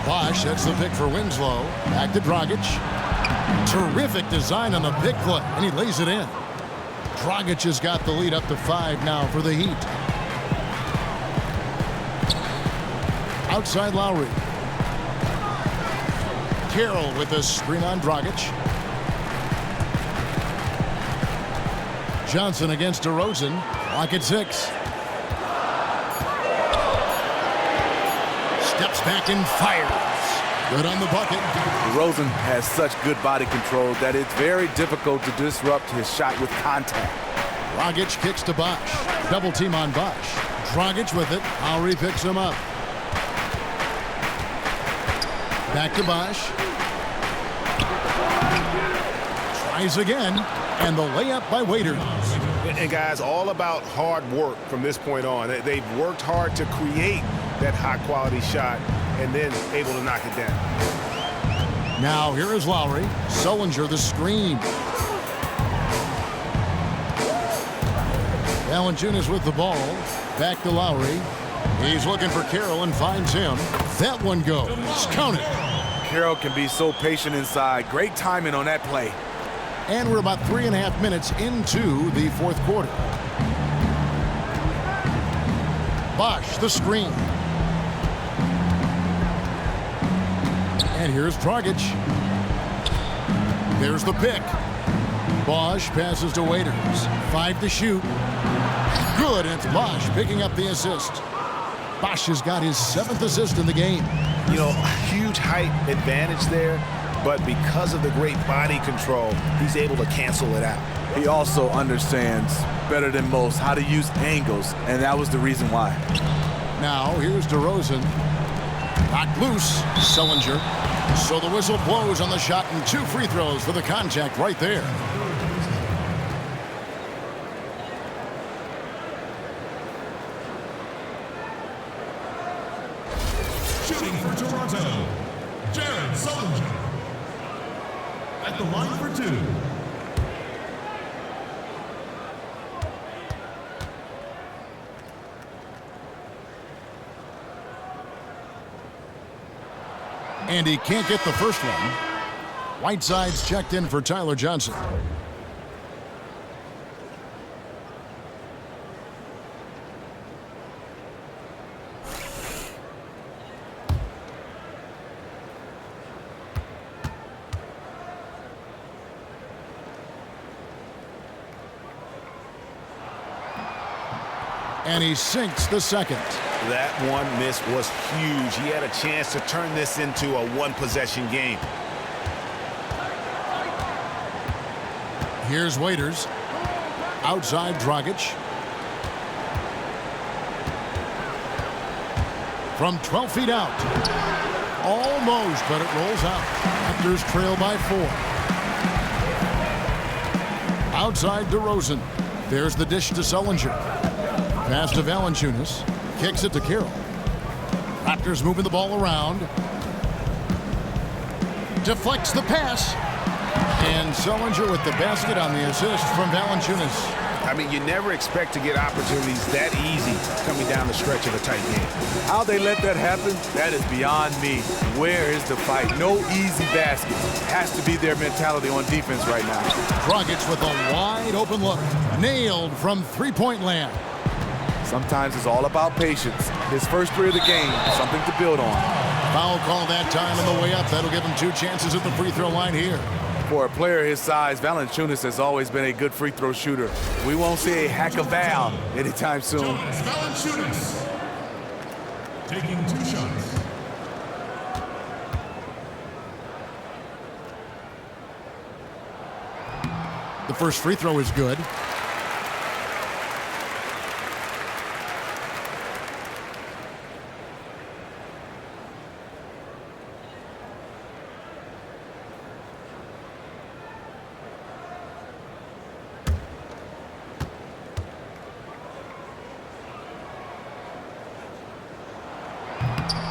Bosch sets the pick for Winslow. Back to Dragic. Terrific design on the pick play, and he lays it in. Dragic has got the lead up to 5 now for the Heat. Outside Lowry. Carroll with the screen on Dragic. Johnson against DeRozan. Lock at 6. Steps back and fires. Good on the bucket. DeRozan has such good body control that it's very difficult to disrupt his shot with contact. Dragic kicks to Bosch. Double team on Bosch. Dragic with it. Lowry picks him up. Back to Bosch. Tries again. And the layup by Waiters. And guys, all about hard work from this point on. They've worked hard to create that high-quality shot and then able to knock it down. Now here is Lowry. Sullinger the screen. Valanciunas with the ball. Back to Lowry. He's looking for Carroll and finds him. That one goes. Count it. Carroll can be so patient inside. Great timing on that play. And we're about 3.5 minutes into the fourth quarter. Bosch the screen. And here's Dragic. There's the pick. Bosch passes to Waiters. 5 to shoot. Good, and it's Bosch picking up the assist. Bosch has got his 7th assist in the game. You know, huge height advantage there, but because of the great body control, he's able to cancel it out. He also understands better than most how to use angles, and that was the reason why. Now here's DeRozan. Knocked loose. Sullinger. So the whistle blows on the shot and 2 free throws for the contact right there. Shooting for Toronto, Jared Sullinger. At the line for 2. And he can't get the first one. Whiteside's checked in for Tyler Johnson. And he sinks the second. That one miss was huge. He had a chance to turn this into a one-possession game. Here's Waiters. Outside Dragic. From 12 feet out. Almost, but it rolls out. Raptors trail by 4. Outside DeRozan. There's the dish to Sullinger. Pass to Valanciunas. Kicks it to Carroll. Raptors moving the ball around. Deflects the pass. And Sullinger with the basket on the assist from Valanciunas. I mean, you never expect to get opportunities that easy coming down the stretch of a tight game. How they let that happen, that is beyond me. Where is the fight? No easy baskets. Has to be their mentality on defense right now. Dragic with a wide open look. Nailed from three-point land. Sometimes it's all about patience. His first 3 of the game, something to build on. Foul call that time on the way up. That'll give him 2 chances at the free throw line here. For a player his size, Valanciunas has always been a good free throw shooter. We won't see a hack of Val anytime soon. Jonas Valanciunas taking 2 shots. The first free throw is good.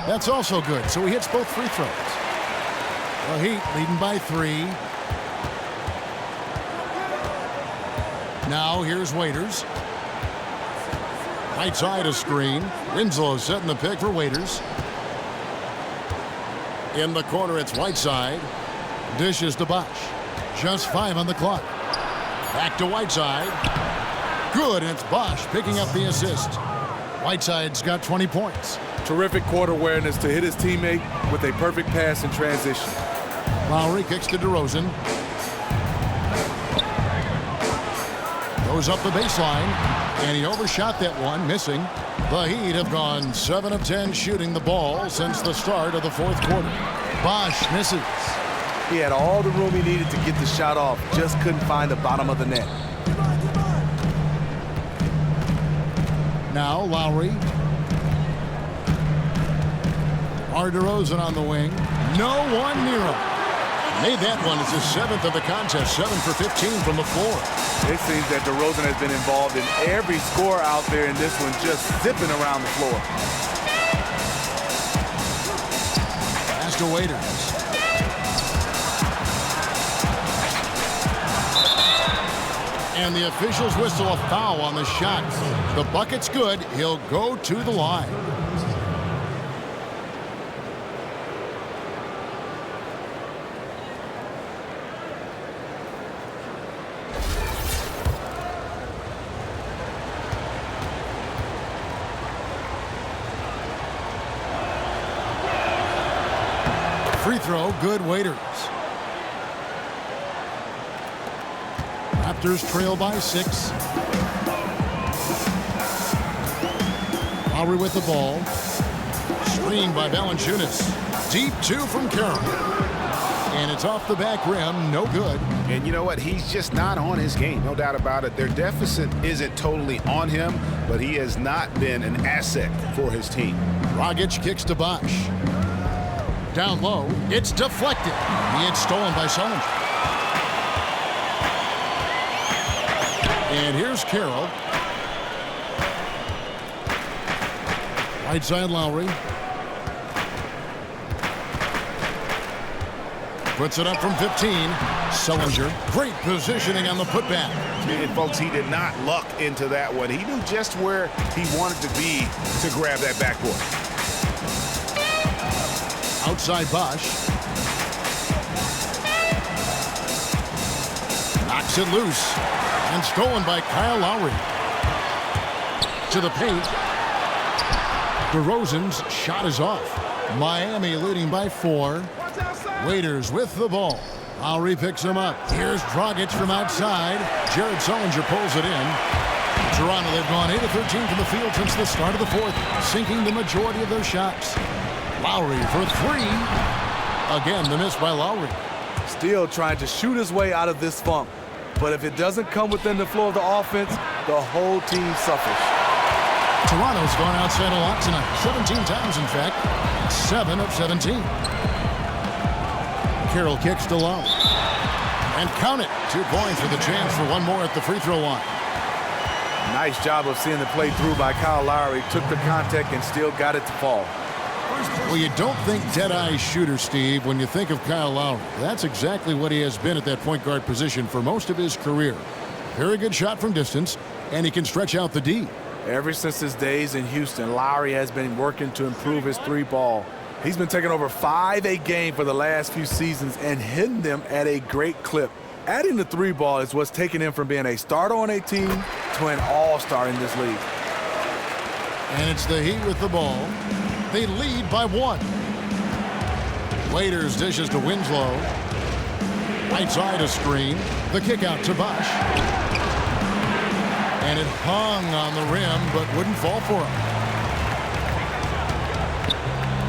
That's also good, so he hits both free throws. The Heat leading by 3. Now here's Waiters. Right side a screen. Winslow setting the pick for Waiters. In the corner, it's Whiteside. Dishes to Bosch. Just 5 on the clock. Back to Whiteside. Good, and it's Bosch picking up the assist. Whiteside's got 20 points. Terrific court awareness to hit his teammate with a perfect pass in transition. Lowry kicks to DeRozan. Goes up the baseline, and he overshot that one, missing. The Heat have gone 7 of 10 shooting the ball since the start of the fourth quarter. Bosch misses. He had all the room he needed to get the shot off, just couldn't find the bottom of the net. Now Lowry. DeRozan on the wing. No one near him. Made that one as his 7th of the contest, 7 for 15 from the floor. It seems that DeRozan has been involved in every score out there in this one, just zipping around the floor. Pass to Waiters. And the officials whistle a foul on the shot. The bucket's good. He'll go to the line. Free throw, good. Waiters. Raptors trail by 6. Lowry with the ball. Screened by Valanciunas. Deep 2 from Carroll. And it's off the back rim, no good. And you know what? He's just not on his game, no doubt about it. Their deficit isn't totally on him, but he has not been an asset for his team. Dragic kicks to Bosch. Down low, it's deflected. He had stolen by Sullivan. And here's Carroll. Right side Lowry. Puts it up from 15. Sullinger. Great positioning on the putback. And folks, he did not luck into that one. He knew just where he wanted to be to grab that backboard. Outside Bosch. Knocks it loose. And stolen by Kyle Lowry. To the paint. DeRozan's shot is off. Miami leading by 4. Waiters with the ball. Lowry picks him up. Here's Dragic from outside. Jared Sullinger pulls it in. Toronto, they've gone 8 of 13 from the field since the start of the fourth, sinking the majority of their shots. Lowry for 3. Again, the miss by Lowry. Still trying to shoot his way out of this funk. But if it doesn't come within the flow of the offense, the whole team suffers. Toronto's gone outside a lot tonight. 17 times, in fact. 7 of 17. Carroll kicks to Lowry. And count it. 2 points with a chance for one more at the free throw line. Nice job of seeing the play through by Kyle Lowry. Took the contact and still got it to fall. Well, you don't think dead-eye shooter, Steve, when you think of Kyle Lowry. That's exactly what he has been at that point guard position for most of his career. Very good shot from distance, and he can stretch out the D. Ever since his days in Houston, Lowry has been working to improve his 3-ball. He's been taking over 5 a game for the last few seasons and hitting them at a great clip. Adding the 3-ball is what's taken him from being a starter on a team to an all-star in this league. And it's the Heat with the ball. They lead by 1. Waiters dishes to Winslow. Right side a screen. The kick out to Bosch. And it hung on the rim, but wouldn't fall for him.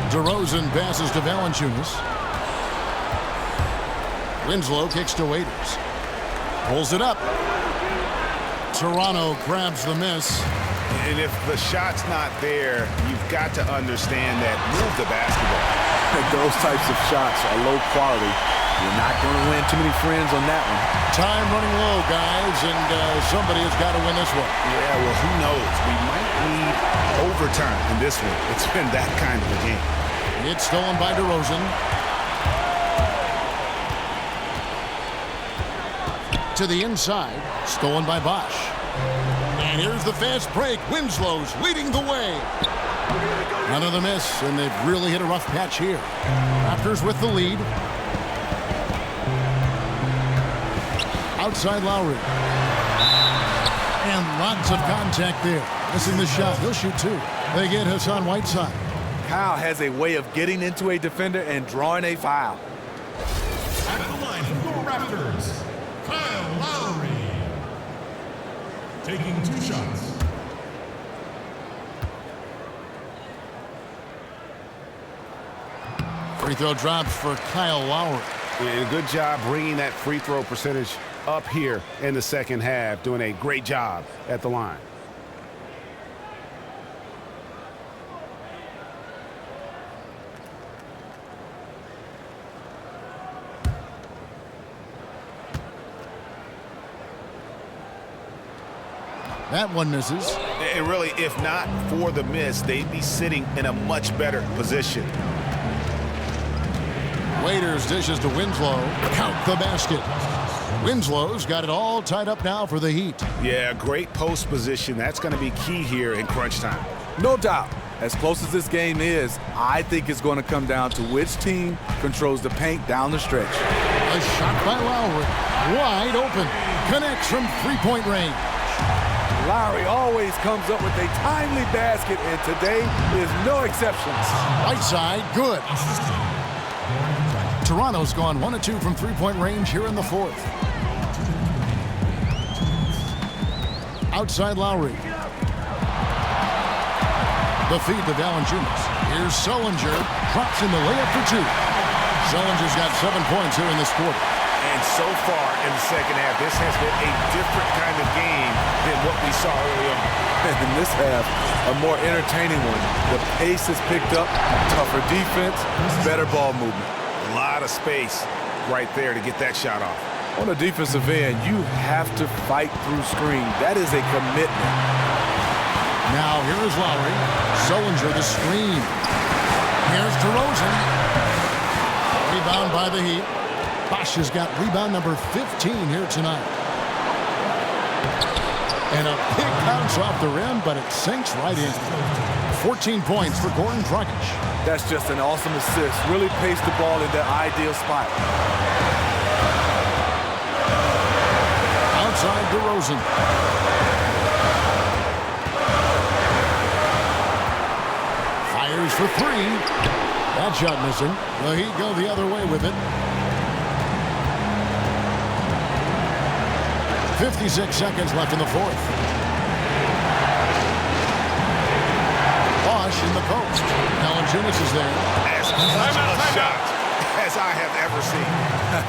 DeRozan passes to Valanciunas. Winslow kicks to Waiters. Pulls it up. Toronto grabs the miss. And if the shot's not there, you've got to understand that move the basketball. Those types of shots are low quality. You're not going to win too many friends on that one. Time running low, guys, and somebody has got to win this one. Yeah, well, who knows? We might need overtime in this one. It's been that kind of a game. It's stolen by DeRozan. To the inside, stolen by Bosch. And here's the fast break. Winslow's leading the way. Another miss, and they've really hit a rough patch here. Raptors with the lead. Outside Lowry. And lots of contact there. Missing the shot. He'll shoot two. They get Hassan Whiteside. Kyle has a way of getting into a defender and drawing a foul. At the line for your Raptors, Kyle Lowry. Taking 2 shots. Free throw drops for Kyle Lowry. And good job bringing that free throw percentage up here in the second half. Doing a great job at the line. That one misses. And really, if not for the miss, they'd be sitting in a much better position. Waiters dishes to Winslow. Count the basket. Winslow's got it all tied up now for the Heat. Yeah, great post position. That's going to be key here in crunch time. No doubt. As close as this game is, I think it's going to come down to which team controls the paint down the stretch. A shot by Lowry. Wide open. Connects from three-point range. Lowry always comes up with a timely basket, and today is no exceptions. Right side, good. Toronto's gone 1 of 2 from three-point range here in the fourth. Outside Lowry. The feed to Valanciunas. Here's Sullinger. Drops in the layup for 2. Sullinger's got 7 points here in this quarter. And so far in the second half, this has been a different kind of game than what we saw early on. And in this half, a more entertaining one. The pace has picked up, tougher defense, better ball movement. A lot of space right there to get that shot off. On the defensive end, you have to fight through screen. That is a commitment. Now here is Lowry. Sullinger the screen. Here's DeRozan. Rebound by the Heat. Bosch has got rebound number 15 here tonight. And a big bounce off the rim, but it sinks right in. 14 points for Goran Dragic. That's just an awesome assist. Really paced the ball in their ideal spot. Outside DeRozan. Fires for 3. That shot missing. The Heat go the other way with it. 56 seconds left in the fourth. Bosch in the post. Valanciunas is there. As clutch of a shot as I have ever seen.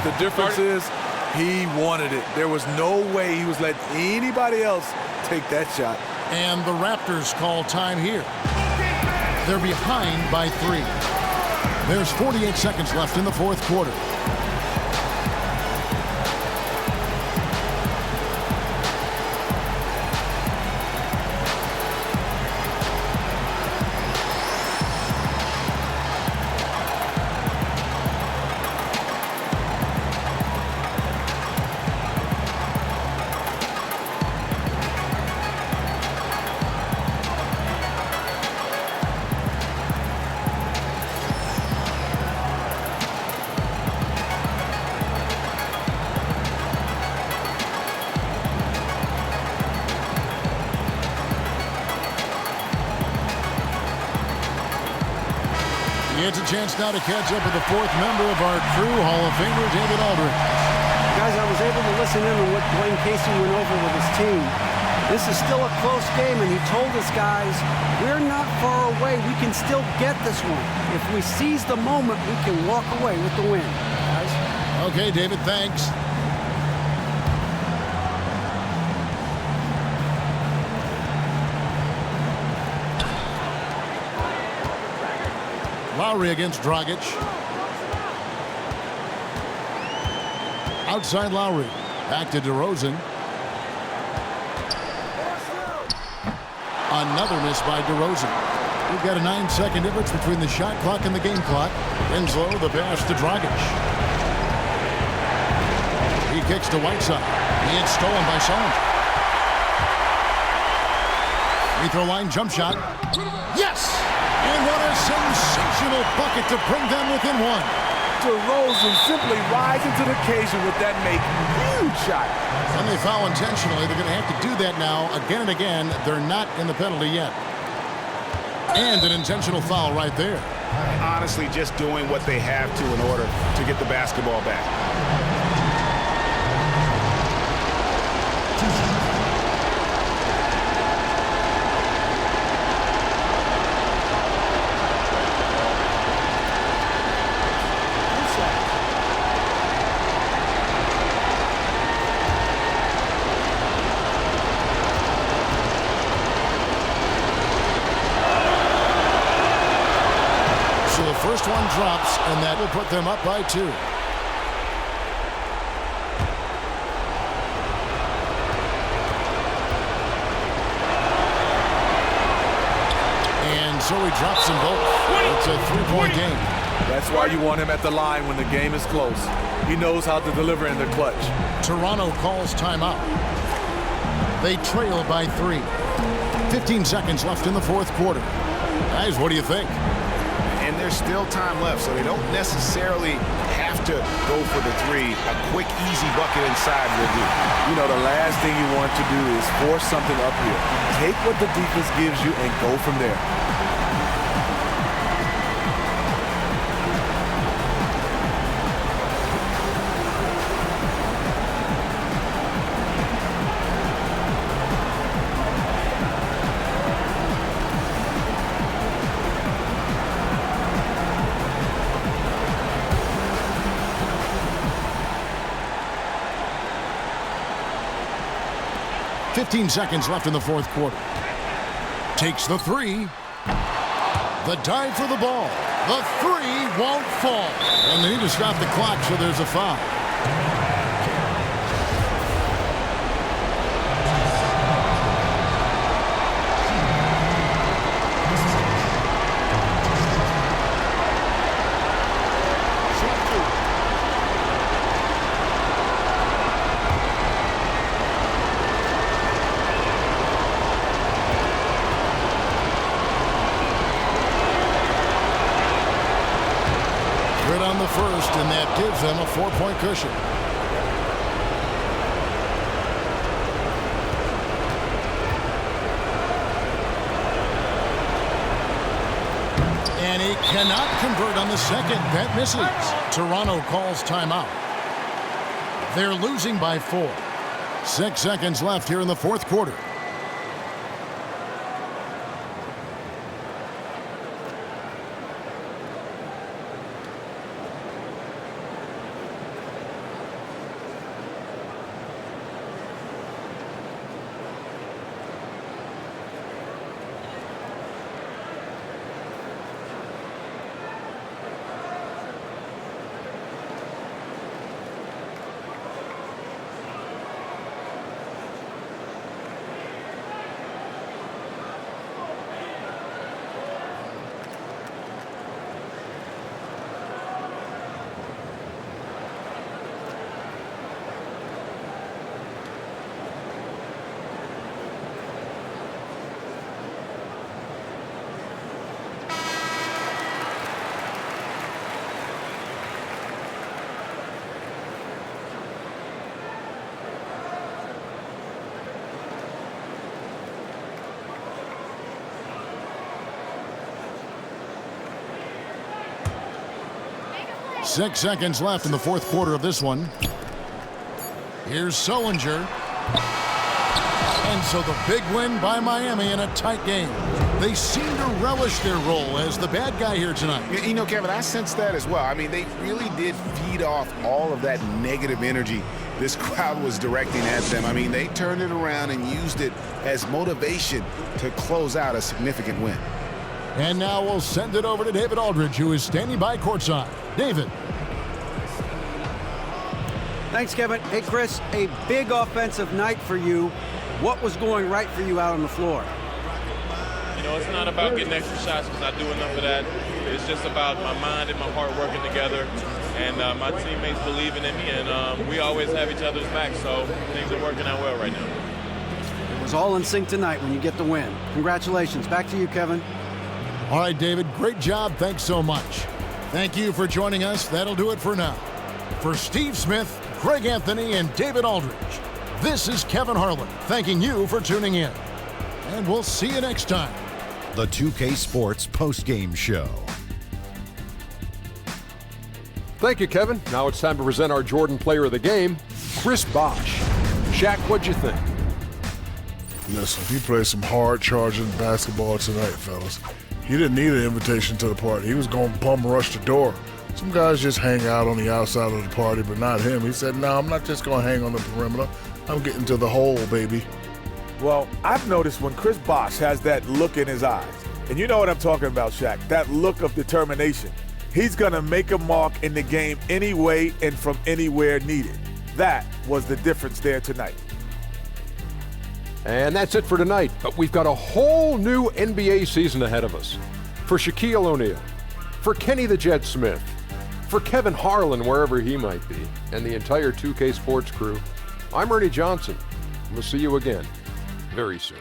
The difference is he wanted it. There was no way he was letting anybody else take that shot. And the Raptors call time here. They're behind by 3. There's 48 seconds left in the fourth quarter. It's a chance now to catch up with the fourth member of our crew, Hall of Famer David Aldridge. Guys, I was able to listen in on what Dwayne Casey went over with his team. This is still a close game, and he told us, guys, we're not far away. We can still get this one. If we seize the moment, we can walk away with the win. Guys? Okay, David, thanks. Lowry against Dragic. Outside Lowry. Back to DeRozan. Another miss by DeRozan. We've got a 9-second difference between the shot clock and the game clock. Winslow, the pass to Dragic. He kicks to Whiteside. He is stolen by Sullinger. Free throw line jump shot. Yes! And what a sensational bucket to bring them within one. DeRozan simply rising to the occasion with that make. Huge shot. And they foul intentionally. They're going to have to do that now again and again. They're not in the penalty yet. And an intentional foul right there. Honestly, just doing what they have to in order to get the basketball back. First one drops, and that will put them up by 2. And so he drops them both. It's a 3-point game. That's why you want him at the line when the game is close. He knows how to deliver in the clutch. Toronto calls timeout. They trail by 3. 15 seconds left in the fourth quarter. Guys, what do you think? And there's still time left, so they don't necessarily have to go for the 3. A quick, easy bucket inside will do. You know, the last thing you want to do is force something up here. Take what the defense gives you and go from there. Fifteen seconds left in the fourth quarter. Takes the 3. The dive for the ball. The 3 won't fall. And they need to stop the clock, so there's a foul. First, and that gives them a 4-point cushion. And he cannot convert on the second. That misses. Toronto calls timeout. They're losing by 4. 6 seconds left here in the fourth quarter. Six seconds left in the fourth quarter of this one. Here's Sullinger. And so the big win by Miami in a tight game. They seem to relish their role as the bad guy here tonight. You know, Kevin, I sense that as well. I mean, they really did feed off all of that negative energy this crowd was directing at them. I mean, they turned it around and used it as motivation to close out a significant win. And now we'll send it over to David Aldridge, who is standing by courtside. David. Thanks, Kevin. Hey, Chris, a big offensive night for you. What was going right for you out on the floor? You know, it's not about getting extra shots because I do enough of that. It's just about my mind and my heart working together, and my teammates believing in me, and we always have each other's back, so things are working out well right now. was all in sync tonight when you get the win. Congratulations. Back to you, Kevin. All right, David, great job. Thanks so much. Thank you for joining us. That'll do it for now. For Steve Smith, Greg Anthony, and David Aldridge, this is Kevin Harlan thanking you for tuning in. And we'll see you next time. The 2K Sports Postgame Show. Thank you, Kevin. Now it's time to present our Jordan Player of the Game, Chris Bosh. Shaq, what'd you think? Listen, he played some hard-charging basketball tonight, fellas. He didn't need an invitation to the party. He was going to bum rush the door. Some guys just hang out on the outside of the party, but not him. He said, no, I'm not just going to hang on the perimeter. I'm getting to the hole, baby. Well, I've noticed when Chris Bosh has that look in his eyes, and you know what I'm talking about, Shaq, that look of determination. He's going to make a mark in the game anyway and from anywhere needed. That was the difference there tonight. And that's it for tonight, but we've got a whole new NBA season ahead of us. For Shaquille O'Neal, for Kenny the Jet Smith, for Kevin Harlan, wherever he might be, and the entire 2K Sports crew, I'm Ernie Johnson. We'll see you again very soon.